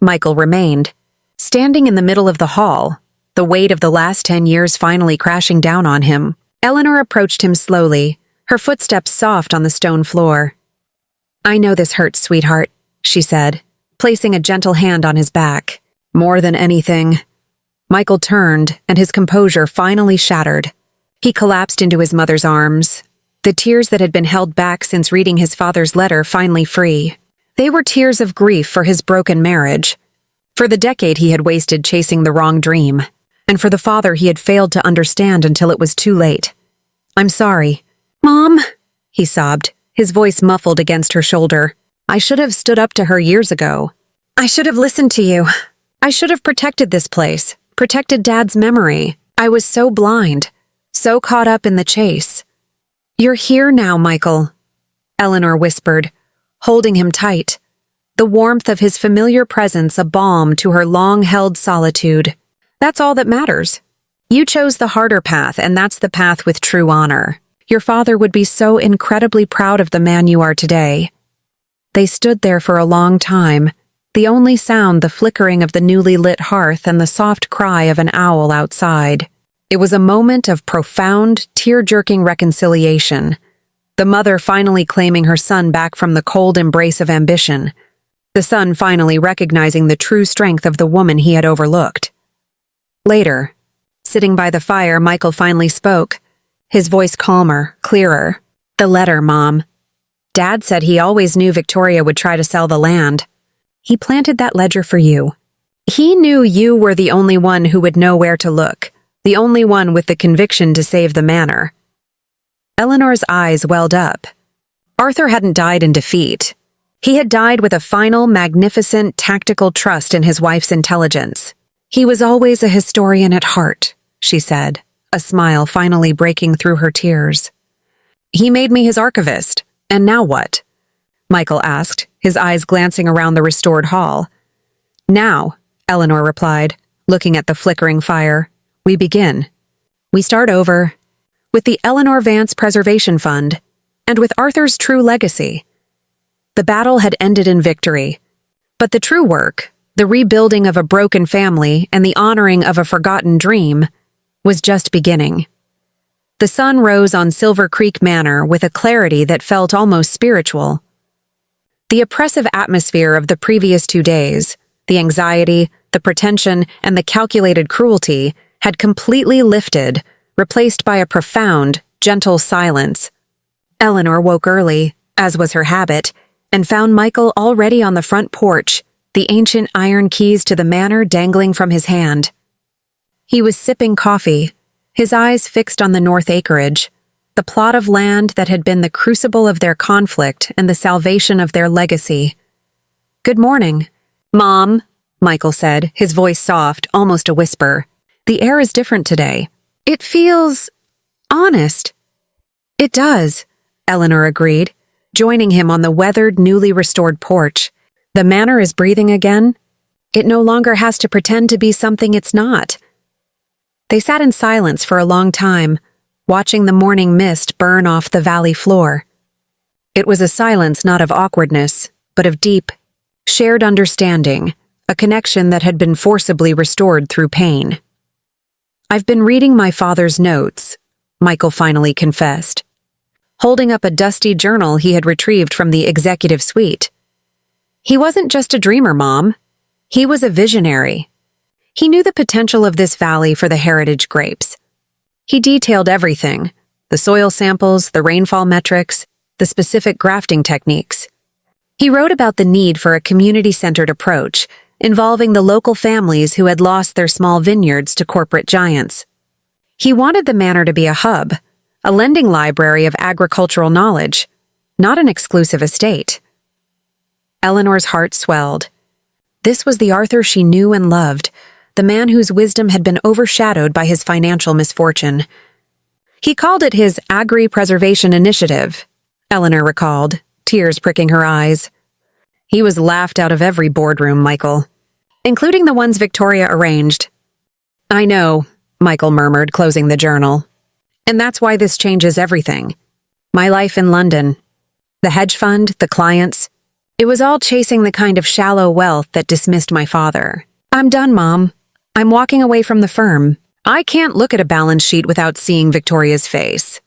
Michael remained, standing in the middle of the hall, the weight of the last 10 years finally crashing down on him. Eleanor approached him slowly, her footsteps soft on the stone floor. "I know this hurts, sweetheart," she said, placing a gentle hand on his back. "More than anything." Michael turned, and his composure finally shattered. He collapsed into his mother's arms, the tears that had been held back since reading his father's letter finally free. They were tears of grief for his broken marriage, for the decade he had wasted chasing the wrong dream, and for the father he had failed to understand until it was too late. "I'm sorry." "Mom," he sobbed, his voice muffled against her shoulder. "I should have stood up to her years ago. I should have listened to you. I should have protected this place, protected Dad's memory. I was so blind, so caught up in the chase." "You're here now, Michael," Eleanor whispered, holding him tight, the warmth of his familiar presence a balm to her long-held solitude. "That's all that matters. You chose the harder path, and that's the path with true honor. Your father would be so incredibly proud of the man you are today." They stood there for a long time, the only sound the flickering of the newly lit hearth and the soft cry of an owl outside. It was a moment of profound, tear-jerking reconciliation, the mother finally claiming her son back from the cold embrace of ambition, the son finally recognizing the true strength of the woman he had overlooked. Later, sitting by the fire, Michael finally spoke, his voice calmer, clearer. "The letter, Mom. Dad said he always knew Victoria would try to sell the land. He planted that ledger for you. He knew you were the only one who would know where to look, the only one with the conviction to save the manor." Eleanor's eyes welled up. Arthur hadn't died in defeat. He had died with a final, magnificent, tactical trust in his wife's intelligence. "He was always a historian at heart," she said, a smile finally breaking through her tears. "He made me his archivist, and now what?" Michael asked, his eyes glancing around the restored hall. "Now," Eleanor replied, looking at the flickering fire, "we begin. We start over, with the Eleanor Vance Preservation Fund, and with Arthur's true legacy." The battle had ended in victory, but the true work, the rebuilding of a broken family and the honoring of a forgotten dream, was just beginning. The sun rose on Silver Creek Manor with a clarity that felt almost spiritual. The oppressive atmosphere of the previous 2 days, the anxiety, the pretension, and the calculated cruelty had completely lifted, replaced by a profound, gentle silence. Eleanor woke early, as was her habit, and found Michael already on the front porch, the ancient iron keys to the manor dangling from his hand. He was sipping coffee, his eyes fixed on the north acreage, the plot of land that had been the crucible of their conflict and the salvation of their legacy. "Good morning, Mom," Michael said, his voice soft, almost a whisper. "The air is different today. It feels honest." "It does," Eleanor agreed, joining him on the weathered, newly restored porch. "The manor is breathing again. It no longer has to pretend to be something it's not." They sat in silence for a long time, watching the morning mist burn off the valley floor. It was a silence not of awkwardness, but of deep, shared understanding, a connection that had been forcibly restored through pain. "I've been reading my father's notes," Michael finally confessed, holding up a dusty journal he had retrieved from the executive suite. "He wasn't just a dreamer, Mom. He was a visionary. He knew the potential of this valley for the heritage grapes. He detailed everything, the soil samples, the rainfall metrics, the specific grafting techniques. He wrote about the need for a community-centered approach, involving the local families who had lost their small vineyards to corporate giants. He wanted the manor to be a hub, a lending library of agricultural knowledge, not an exclusive estate." Eleanor's heart swelled. This was the Arthur she knew and loved, the man whose wisdom had been overshadowed by his financial misfortune. "He called it his Agri-Preservation Initiative," Eleanor recalled, tears pricking her eyes. "He was laughed out of every boardroom, Michael, including the ones Victoria arranged." "I know," Michael murmured, closing the journal. "And that's why this changes everything. My life in London, the hedge fund, the clients, it was all chasing the kind of shallow wealth that dismissed my father. I'm done, Mom. I'm walking away from the firm. I can't look at a balance sheet without seeing Victoria's face."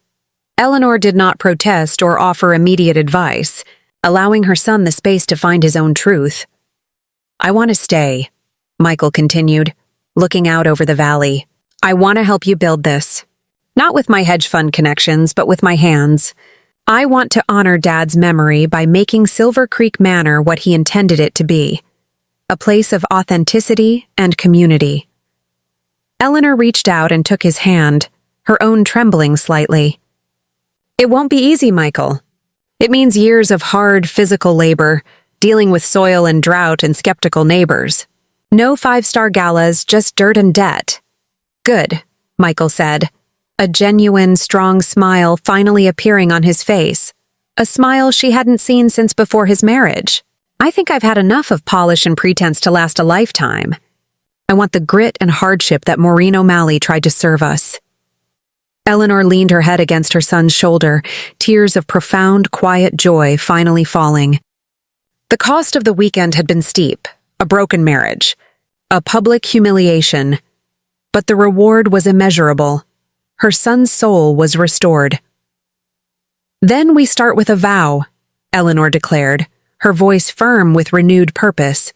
Eleanor did not protest or offer immediate advice, allowing her son the space to find his own truth. "I want to stay," Michael continued, looking out over the valley. "I want to help you build this. Not with my hedge fund connections, but with my hands. I want to honor Dad's memory by making Silver Creek Manor what he intended it to be, a place of authenticity and community." Eleanor reached out and took his hand, her own trembling slightly. "It won't be easy, Michael. It means years of hard physical labor, dealing with soil and drought and skeptical neighbors. No five-star galas, just dirt and debt." "Good," Michael said, a genuine, strong smile finally appearing on his face, a smile she hadn't seen since before his marriage. "I think I've had enough of polish and pretense to last a lifetime. I want the grit and hardship that Maureen O'Malley tried to serve us." Eleanor leaned her head against her son's shoulder, tears of profound, quiet joy finally falling. The cost of the weekend had been steep, a broken marriage, a public humiliation, but the reward was immeasurable. Her son's soul was restored. "Then we start with a vow," Eleanor declared, her voice firm with renewed purpose.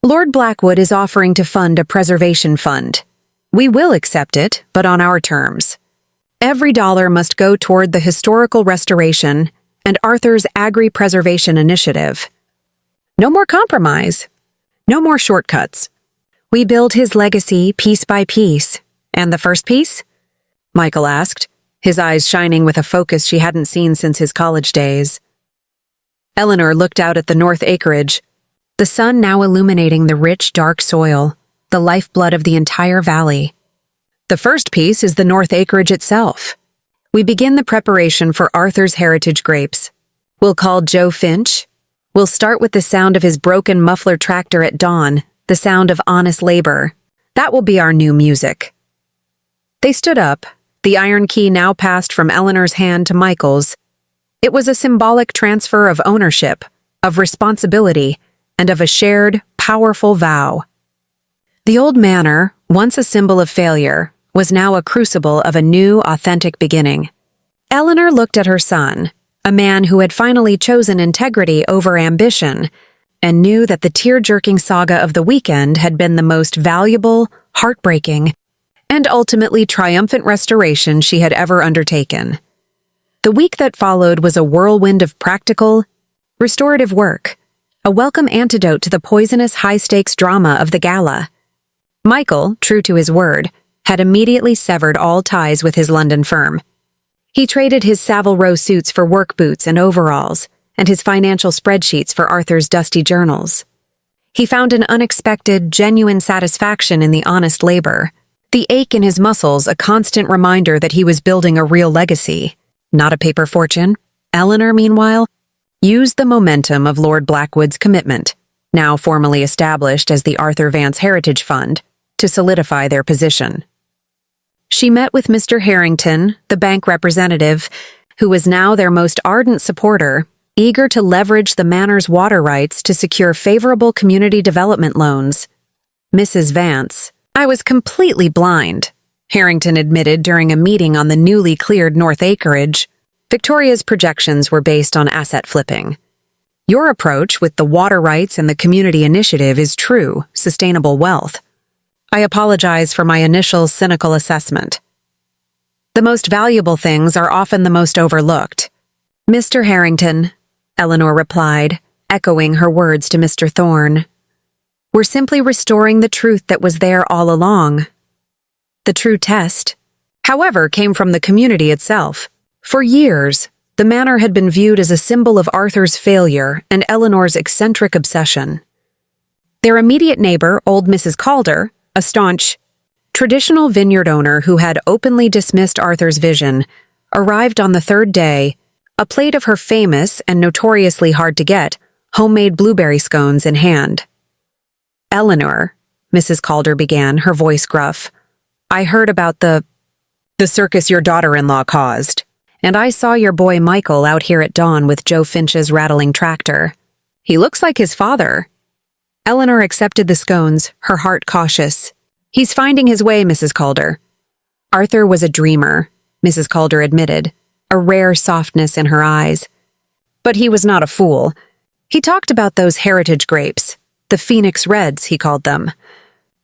"Lord Blackwood is offering to fund a preservation fund. We will accept it, but on our terms. Every dollar must go toward the historical restoration and Arthur's agri-preservation initiative. No more compromise. No more shortcuts. We build his legacy piece by piece. And the first piece?" Michael asked, his eyes shining with a focus she hadn't seen since his college days. Eleanor looked out at the north acreage, the sun now illuminating the rich, dark soil, the lifeblood of the entire valley. "The first piece is the north acreage itself. We begin the preparation for Arthur's heritage grapes. We'll call Joe Finch. We'll start with the sound of his broken muffler tractor at dawn, the sound of honest labor. That will be our new music." They stood up, the iron key now passed from Eleanor's hand to Michael's. It was a symbolic transfer of ownership, of responsibility, and of a shared, powerful vow. The old manor, once a symbol of failure, was now a crucible of a new, authentic beginning. Eleanor looked at her son, a man who had finally chosen integrity over ambition, and knew that the tear-jerking saga of the weekend had been the most valuable, heartbreaking, and ultimately triumphant restoration she had ever undertaken. The week that followed was a whirlwind of practical, restorative work, a welcome antidote to the poisonous high-stakes drama of the gala. Michael, true to his word, had immediately severed all ties with his London firm. He traded his Savile Row suits for work boots and overalls, and his financial spreadsheets for Arthur's dusty journals. He found an unexpected, genuine satisfaction in the honest labor, the ache in his muscles a constant reminder that he was building a real legacy, not a paper fortune. Eleanor, meanwhile, used the momentum of Lord Blackwood's commitment, now formally established as the Arthur Vance Heritage Fund, to solidify their position. She met with Mr. Harrington, the bank representative, who was now their most ardent supporter, eager to leverage the manor's water rights to secure favorable community development loans. "Mrs. Vance, I was completely blind," Harrington admitted during a meeting on the newly cleared north acreage. "Victoria's projections were based on asset flipping. Your approach with the water rights and the community initiative is true, sustainable wealth. I apologize for my initial cynical assessment. The most valuable things are often the most overlooked." "Mr. Harrington," Eleanor replied, echoing her words to Mr. Thorne. "We're simply restoring the truth that was there all along." The true test, however, came from the community itself. For years, the manor had been viewed as a symbol of Arthur's failure and Eleanor's eccentric obsession. Their immediate neighbor, old Mrs. Calder, a staunch, traditional vineyard owner who had openly dismissed Arthur's vision, arrived on the third day, a plate of her famous and notoriously hard-to-get homemade blueberry scones in hand. "Eleanor," Mrs. Calder began, her voice gruff, "I heard about the circus your daughter-in-law caused, and I saw your boy Michael out here at dawn with Joe Finch's rattling tractor. He looks like his father." Eleanor accepted the scones, her heart cautious. "He's finding his way, Mrs. Calder." "Arthur was a dreamer," Mrs. Calder admitted, a rare softness in her eyes. But he was not a fool. He talked about those heritage grapes, the Phoenix Reds, he called them.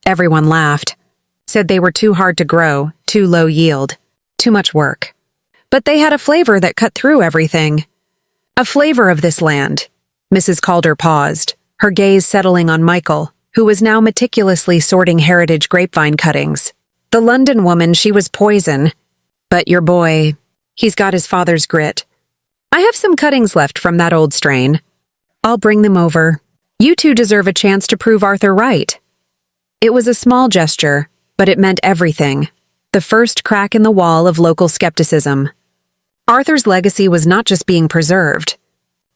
Everyone laughed, said they were too hard to grow, too low yield, too much work. But they had a flavor that cut through everything. A flavor of this land. Mrs. Calder paused, her gaze settling on Michael, who was now meticulously sorting heritage grapevine cuttings. The London woman, she was poison. But your boy, he's got his father's grit. I have some cuttings left from that old strain. I'll bring them over. You two deserve a chance to prove Arthur right. It was a small gesture, but it meant everything. The first crack in the wall of local skepticism. Arthur's legacy was not just being preserved.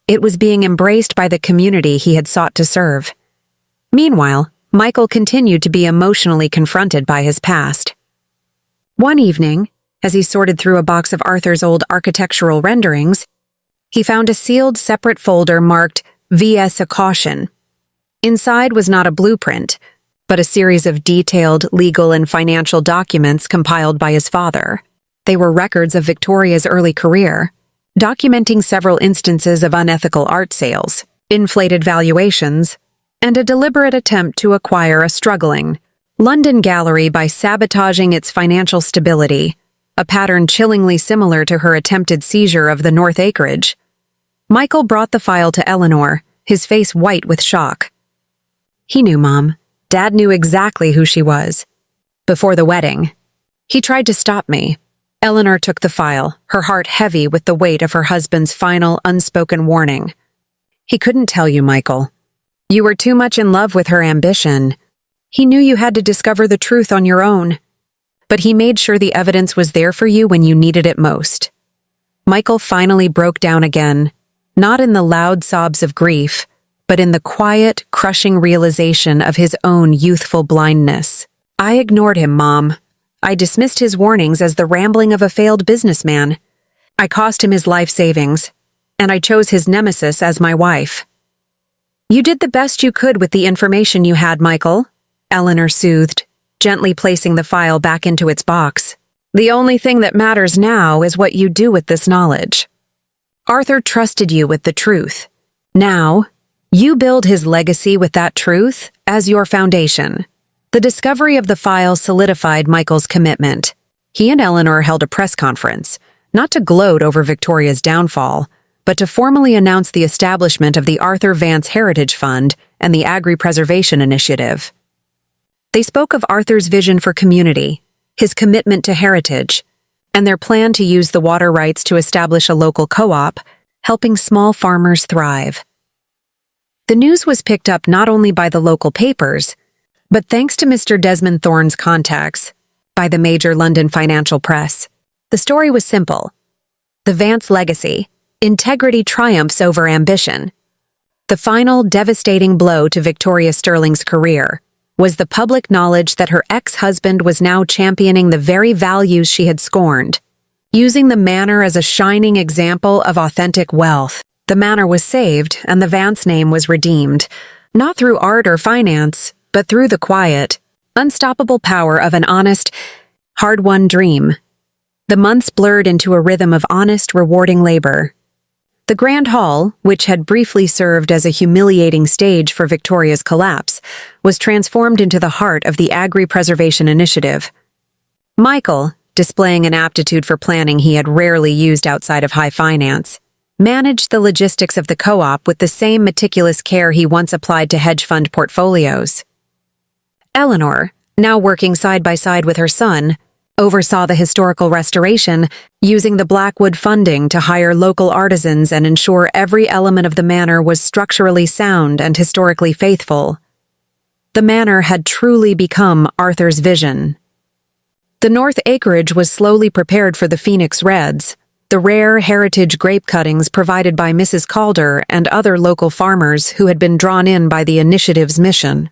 It was being embraced by the community he had sought to serve. Meanwhile, Michael continued to be emotionally confronted by his past. One evening, as he sorted through a box of Arthur's old architectural renderings, he found a sealed separate folder marked V.S. a Caution. Inside was not a blueprint, but a series of detailed legal and financial documents compiled by his father. They were records of Victoria's early career, documenting several instances of unethical art sales, inflated valuations, and a deliberate attempt to acquire a struggling London gallery by sabotaging its financial stability, a pattern chillingly similar to her attempted seizure of the North Acreage. Michael brought the file to Eleanor, his face white with shock. He knew, Mom. Dad knew exactly who she was. Before the wedding. He tried to stop me. Eleanor took the file, her heart heavy with the weight of her husband's final, unspoken warning. He couldn't tell you, Michael. You were too much in love with her ambition. He knew you had to discover the truth on your own. But he made sure the evidence was there for you when you needed it most. Michael finally broke down again, not in the loud sobs of grief, but in the quiet, crushing realization of his own youthful blindness. I ignored him, Mom. I dismissed his warnings as the rambling of a failed businessman. I cost him his life savings, and I chose his nemesis as my wife. You did the best you could with the information you had, Michael, Eleanor soothed, gently placing the file back into its box. The only thing that matters now is what you do with this knowledge. Arthur trusted you with the truth. Now, you build his legacy with that truth as your foundation. The discovery of the file solidified Michael's commitment. He and Eleanor held a press conference, not to gloat over Victoria's downfall, but to formally announce the establishment of the Arthur Vance Heritage Fund and the Agri-Preservation Initiative. They spoke of Arthur's vision for community, his commitment to heritage, and their plan to use the water rights to establish a local co-op, helping small farmers thrive. The news was picked up not only by the local papers, but thanks to Mr. Desmond Thorne's contacts, by the major London financial press. The story was simple. The Vance legacy, integrity triumphs over ambition. The final devastating blow to Victoria Sterling's career was the public knowledge that her ex-husband was now championing the very values she had scorned, using the manor as a shining example of authentic wealth. The manor was saved, and the Vance name was redeemed, not through art or finance, but through the quiet, unstoppable power of an honest, hard-won dream. The months blurred into a rhythm of honest, rewarding labor. The Grand Hall, which had briefly served as a humiliating stage for Victoria's collapse, was transformed into the heart of the Agri-Preservation Initiative. Michael, displaying an aptitude for planning he had rarely used outside of high finance, managed the logistics of the co-op with the same meticulous care he once applied to hedge fund portfolios. Eleanor, now working side by side with her son, oversaw the historical restoration, using the Blackwood funding to hire local artisans and ensure every element of the manor was structurally sound and historically faithful. The manor had truly become Arthur's vision. The North Acreage was slowly prepared for the Phoenix Reds, the rare heritage grape cuttings provided by Mrs. Calder and other local farmers who had been drawn in by the initiative's mission.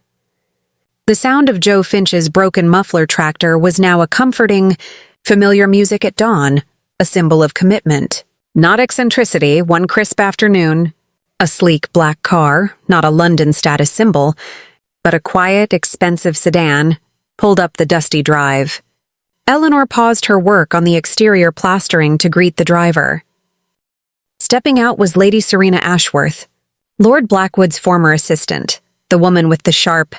The sound of Joe Finch's broken muffler tractor was now a comforting, familiar music at dawn, a symbol of commitment. Not eccentricity, one crisp afternoon. A sleek black car, not a London status symbol, but a quiet, expensive sedan, pulled up the dusty drive. Eleanor paused her work on the exterior plastering to greet the driver. Stepping out was Lady Serena Ashworth, Lord Blackwood's former assistant, the woman with the sharp,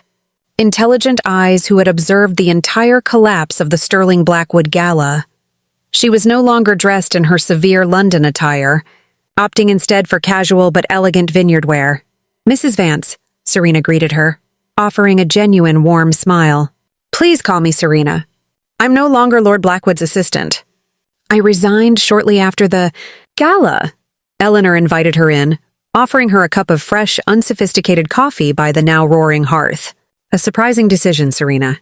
intelligent eyes who had observed the entire collapse of the Sterling Blackwood Gala. She was no longer dressed in her severe London attire, opting instead for casual but elegant vineyard wear. "Mrs. Vance," Serena greeted her, offering a genuine warm smile. "Please call me Serena. I'm no longer Lord Blackwood's assistant. I resigned shortly after the gala." Eleanor invited her in, offering her a cup of fresh, unsophisticated coffee by the now roaring hearth. "A surprising decision, Serena.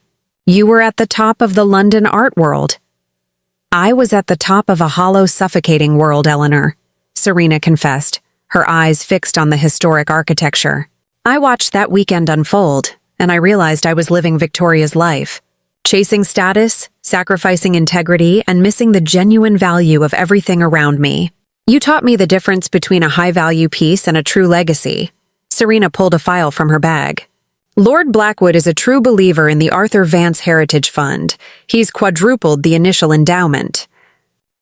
You were at the top of the London art world." "I was at the top of a hollow, suffocating world, Eleanor," Serena confessed, her eyes fixed on the historic architecture. "I watched that weekend unfold, and I realized I was living Victoria's life, chasing status, sacrificing integrity, and missing the genuine value of everything around me. You taught me the difference between a high-value piece and a true legacy." Serena pulled a file from her bag. "Lord Blackwood is a true believer in the Arthur Vance Heritage Fund. He's quadrupled the initial endowment.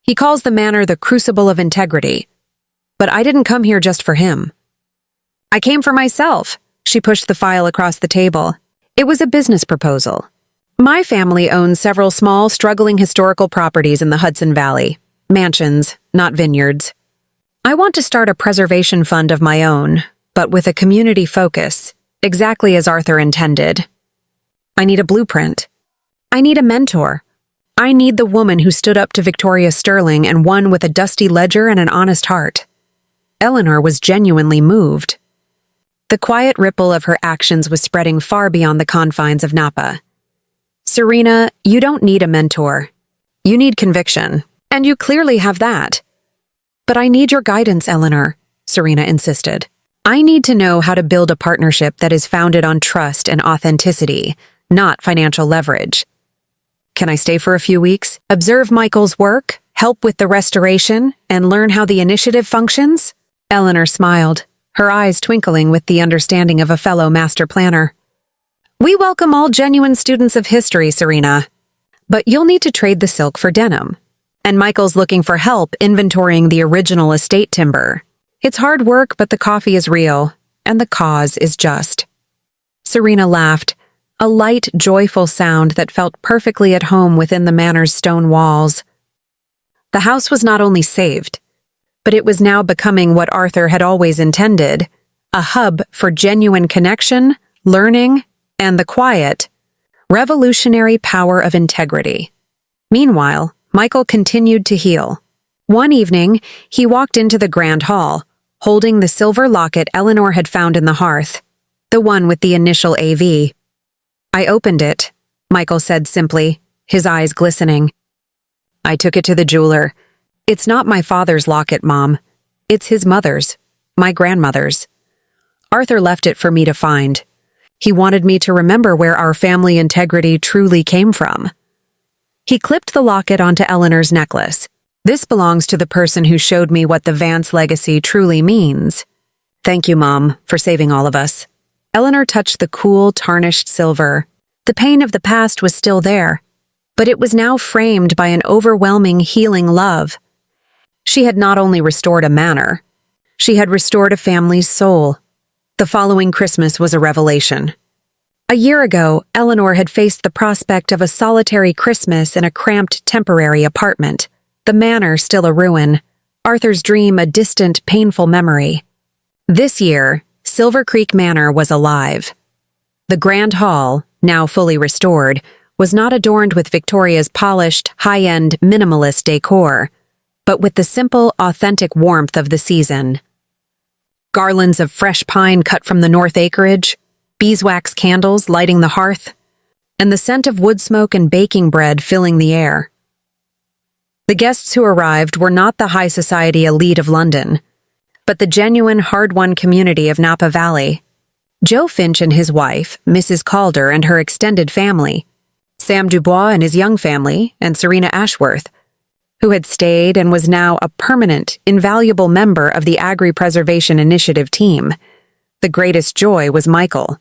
He calls the manor the crucible of integrity. But I didn't come here just for him. I came for myself." She pushed the file across the table. "It was a business proposal. My family owns several small, struggling historical properties in the Hudson Valley. Mansions, not vineyards. I want to start a preservation fund of my own, but with a community focus, exactly as Arthur intended. I need a blueprint. I need a mentor. I need the woman who stood up to Victoria Sterling and won with a dusty ledger and an honest heart." Eleanor was genuinely moved. The quiet ripple of her actions was spreading far beyond the confines of Napa. "Serena, you don't need a mentor. You need conviction, and you clearly have that. But I need your guidance, Eleanor," Serena insisted. "I need to know how to build a partnership that is founded on trust and authenticity, not financial leverage. Can I stay for a few weeks, observe Michael's work, help with the restoration, and learn how the initiative functions?" Eleanor smiled, her eyes twinkling with the understanding of a fellow master planner. "We welcome all genuine students of history, Serena. But you'll need to trade the silk for denim. And Michael's looking for help inventorying the original estate timber. It's hard work, but the coffee is real, and the cause is just." Serena laughed, a light, joyful sound that felt perfectly at home within the manor's stone walls. The house was not only saved, but it was now becoming what Arthur had always intended, a hub for genuine connection, learning, and the quiet, revolutionary power of integrity. Meanwhile, Michael continued to heal. One evening, he walked into the grand hall, holding the silver locket Eleanor had found in the hearth, the one with the initial AV. "I opened it," Michael said simply, his eyes glistening. "I took it to the jeweler. It's not my father's locket, Mom. It's his mother's, my grandmother's. Arthur left it for me to find. He wanted me to remember where our family integrity truly came from." He clipped the locket onto Eleanor's necklace. "This belongs to the person who showed me what the Vance legacy truly means. Thank you, Mom, for saving all of us." Eleanor touched the cool, tarnished silver. The pain of the past was still there, but it was now framed by an overwhelming, healing love. She had not only restored a manor, she had restored a family's soul. The following Christmas was a revelation. A year ago, Eleanor had faced the prospect of a solitary Christmas in a cramped temporary apartment, the manor still a ruin, Arthur's dream a distant, painful memory. This year, Silver Creek Manor was alive. The grand hall, now fully restored, was not adorned with Victoria's polished, high-end, minimalist decor, but with the simple, authentic warmth of the season. Garlands of fresh pine cut from the north acreage, beeswax candles lighting the hearth, and the scent of wood smoke and baking bread filling the air. The guests who arrived were not the high society elite of London, but the genuine hard-won community of Napa Valley. Joe Finch and his wife, Mrs. Calder, and her extended family, Sam Dubois and his young family, and Serena Ashworth, who had stayed and was now a permanent, invaluable member of the Agri-Preservation Initiative team. The greatest joy was Michael.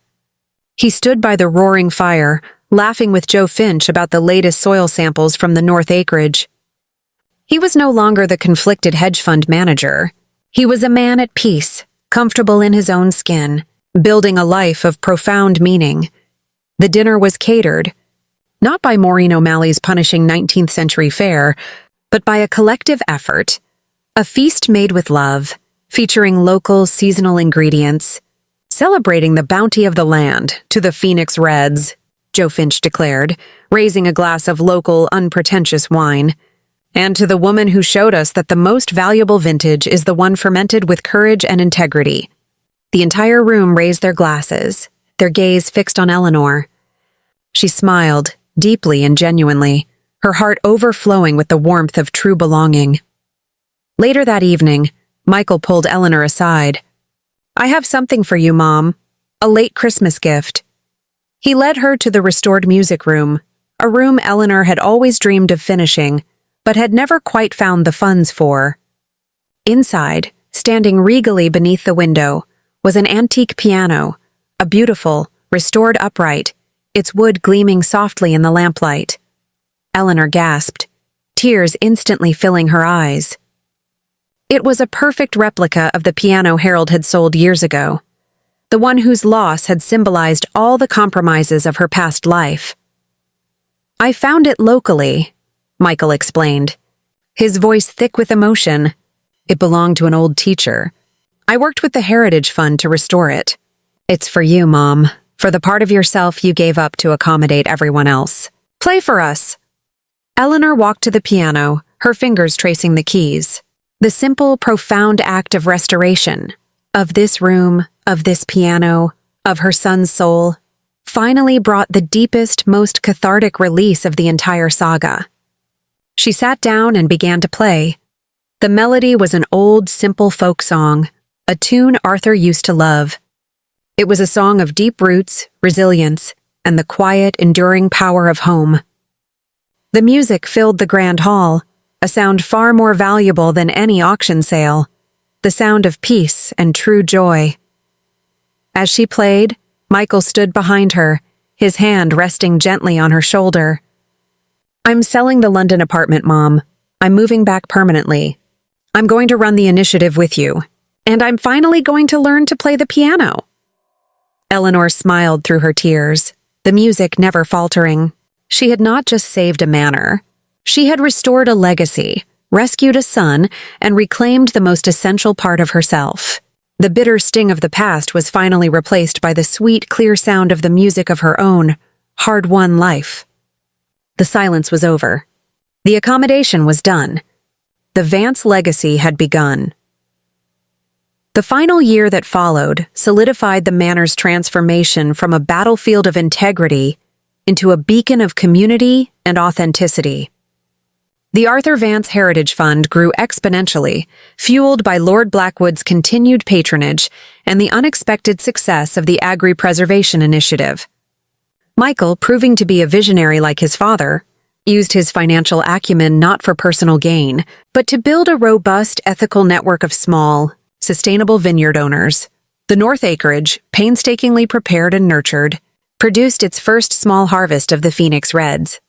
He stood by the roaring fire, laughing with Joe Finch about the latest soil samples from the North Acreage. He was no longer the conflicted hedge fund manager. He was a man at peace, comfortable in his own skin, building a life of profound meaning. The dinner was catered, not by Maureen O'Malley's punishing 19th century fare, but by a collective effort, a feast made with love, featuring local seasonal ingredients, celebrating the bounty of the land to the Phoenix Reds, Joe Finch declared, raising a glass of local, unpretentious wine, and to the woman who showed us that the most valuable vintage is the one fermented with courage and integrity. The entire room raised their glasses, their gaze fixed on Eleanor. She smiled, deeply and genuinely, her heart overflowing with the warmth of true belonging. Later that evening, Michael pulled Eleanor aside. "I have something for you, Mom. A late Christmas gift." He led her to the restored music room, a room Eleanor had always dreamed of finishing, but had never quite found the funds for. Inside, standing regally beneath the window, was an antique piano, a beautiful, restored upright, its wood gleaming softly in the lamplight. Eleanor gasped, tears instantly filling her eyes. It was a perfect replica of the piano Harold had sold years ago, the one whose loss had symbolized all the compromises of her past life. "I found it locally," Michael explained, his voice thick with emotion. "It belonged to an old teacher. I worked with the Heritage Fund to restore it. It's for you, Mom, for the part of yourself you gave up to accommodate everyone else. Play for us." Eleanor walked to the piano, her fingers tracing the keys. The simple, profound act of restoration, of this room, of this piano, of her son's soul, finally brought the deepest, most cathartic release of the entire saga. She sat down and began to play. The melody was an old, simple folk song, a tune Arthur used to love. It was a song of deep roots, resilience, and the quiet, enduring power of home. The music filled the grand hall, a sound far more valuable than any auction sale, the sound of peace and true joy. As she played, Michael stood behind her, his hand resting gently on her shoulder. "I'm selling the London apartment, Mom. I'm moving back permanently. I'm going to run the initiative with you, and I'm finally going to learn to play the piano." Eleanor smiled through her tears, the music never faltering. She had not just saved a manor. She had restored a legacy, rescued a son, and reclaimed the most essential part of herself. The bitter sting of the past was finally replaced by the sweet, clear sound of the music of her own, hard-won life. The silence was over. The accommodation was done. The Vance legacy had begun. The final year that followed solidified the manor's transformation from a battlefield of integrity into a beacon of community and authenticity. The Arthur Vance Heritage Fund grew exponentially, fueled by Lord Blackwood's continued patronage and the unexpected success of the Agri-Preservation Initiative. Michael, proving to be a visionary like his father, used his financial acumen not for personal gain, but to build a robust, ethical network of small, sustainable vineyard owners. The North Acreage, painstakingly prepared and nurtured, produced its first small harvest of the Phoenix Reds.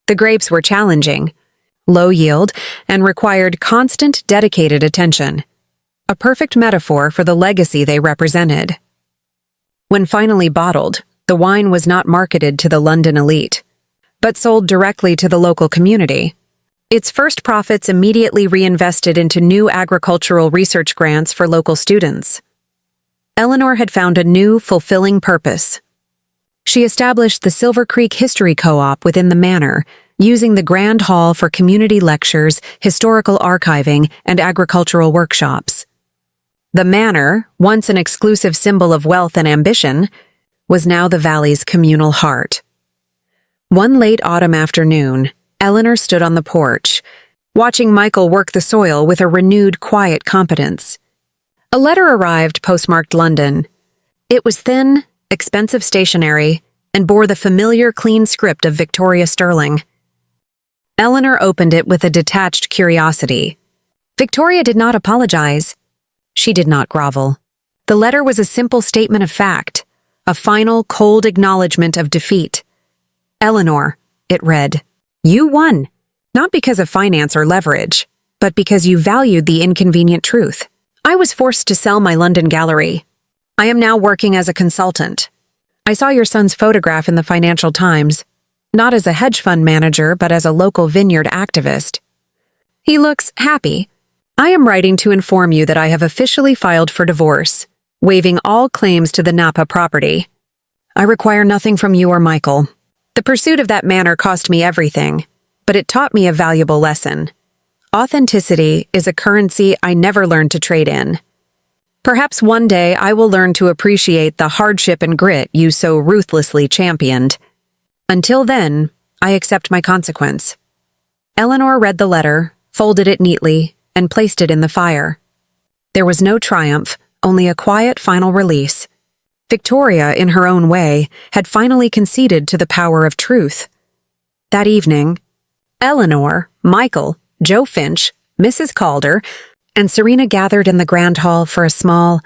The grapes were challenging, low yield, and required constant, dedicated attention. A perfect metaphor for the legacy they represented. When finally bottled, the wine was not marketed to the London elite, but sold directly to the local community. Its first profits immediately reinvested into new agricultural research grants for local students. Eleanor had found a new, fulfilling purpose. She established the Silver Creek History Co-op within the manor, using the Grand Hall for community lectures, historical archiving, and agricultural workshops. The manor, once an exclusive symbol of wealth and ambition, was now the valley's communal heart. One late autumn afternoon, Eleanor stood on the porch, watching Michael work the soil with a renewed, quiet competence. A letter arrived postmarked London. It was thin, expensive stationery, and bore the familiar, clean script of Victoria Sterling. Eleanor opened it with a detached curiosity. Victoria did not apologize. She did not grovel. The letter was a simple statement of fact, a final, cold acknowledgement of defeat. Eleanor, it read, you won. Not because of finance or leverage, but because you valued the inconvenient truth. I was forced to sell my London gallery. I am now working as a consultant. I saw your son's photograph in the Financial Times, not as a hedge fund manager, but as a local vineyard activist. He looks happy. I am writing to inform you that I have officially filed for divorce, waiving all claims to the Napa property. I require nothing from you or Michael. The pursuit of that manor cost me everything, but it taught me a valuable lesson. Authenticity is a currency I never learned to trade in. Perhaps one day I will learn to appreciate the hardship and grit you so ruthlessly championed. Until then, I accept my consequence. Eleanor read the letter, folded it neatly, and placed it in the fire. There was no triumph, only a quiet final release. Victoria, in her own way, had finally conceded to the power of truth. That evening, Eleanor, Michael, Joe Finch, Mrs. Calder, and Serena gathered in the Grand Hall for a small,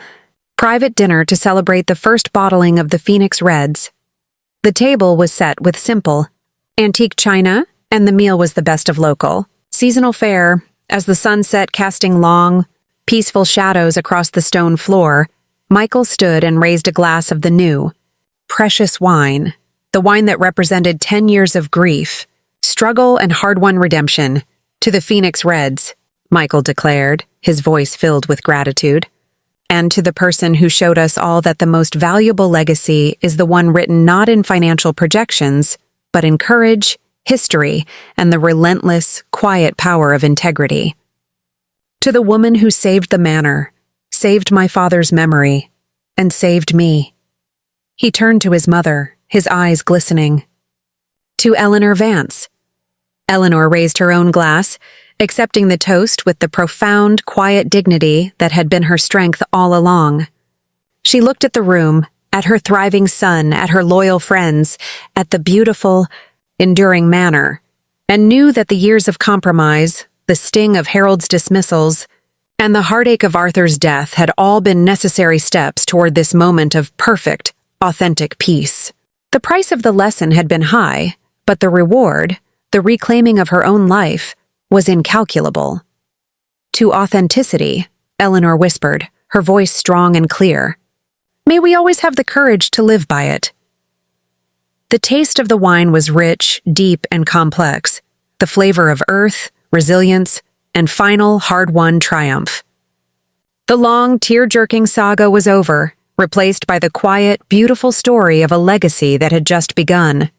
private dinner to celebrate the first bottling of the Phoenix Reds. The table was set with simple, antique china, and the meal was the best of local, seasonal fare, as the sunset casting long, peaceful shadows across the stone floor. Michael stood and raised a glass of the new, precious wine, the wine that represented 10 years of grief, struggle and hard-won redemption, to the Phoenix Reds, Michael declared, his voice filled with gratitude, and to the person who showed us all that the most valuable legacy is the one written not in financial projections, but in courage, history, and the relentless, quiet power of integrity. To the woman who saved the manor, saved my father's memory, and saved me. He turned to his mother, his eyes glistening. To Eleanor Vance. Eleanor raised her own glass, accepting the toast with the profound, quiet dignity that had been her strength all along. She looked at the room, at her thriving son, at her loyal friends, at the beautiful, enduring manor, and knew that the years of compromise, the sting of Harold's dismissals, and the heartache of Arthur's death had all been necessary steps toward this moment of perfect, authentic peace. The price of the lesson had been high, but the reward, the reclaiming of her own life, was incalculable. To authenticity, Eleanor whispered, her voice strong and clear. May we always have the courage to live by it. The taste of the wine was rich, deep, and complex, the flavor of earth, resilience, and final, hard-won triumph. The long, tear-jerking saga was over, replaced by the quiet, beautiful story of a legacy that had just begun.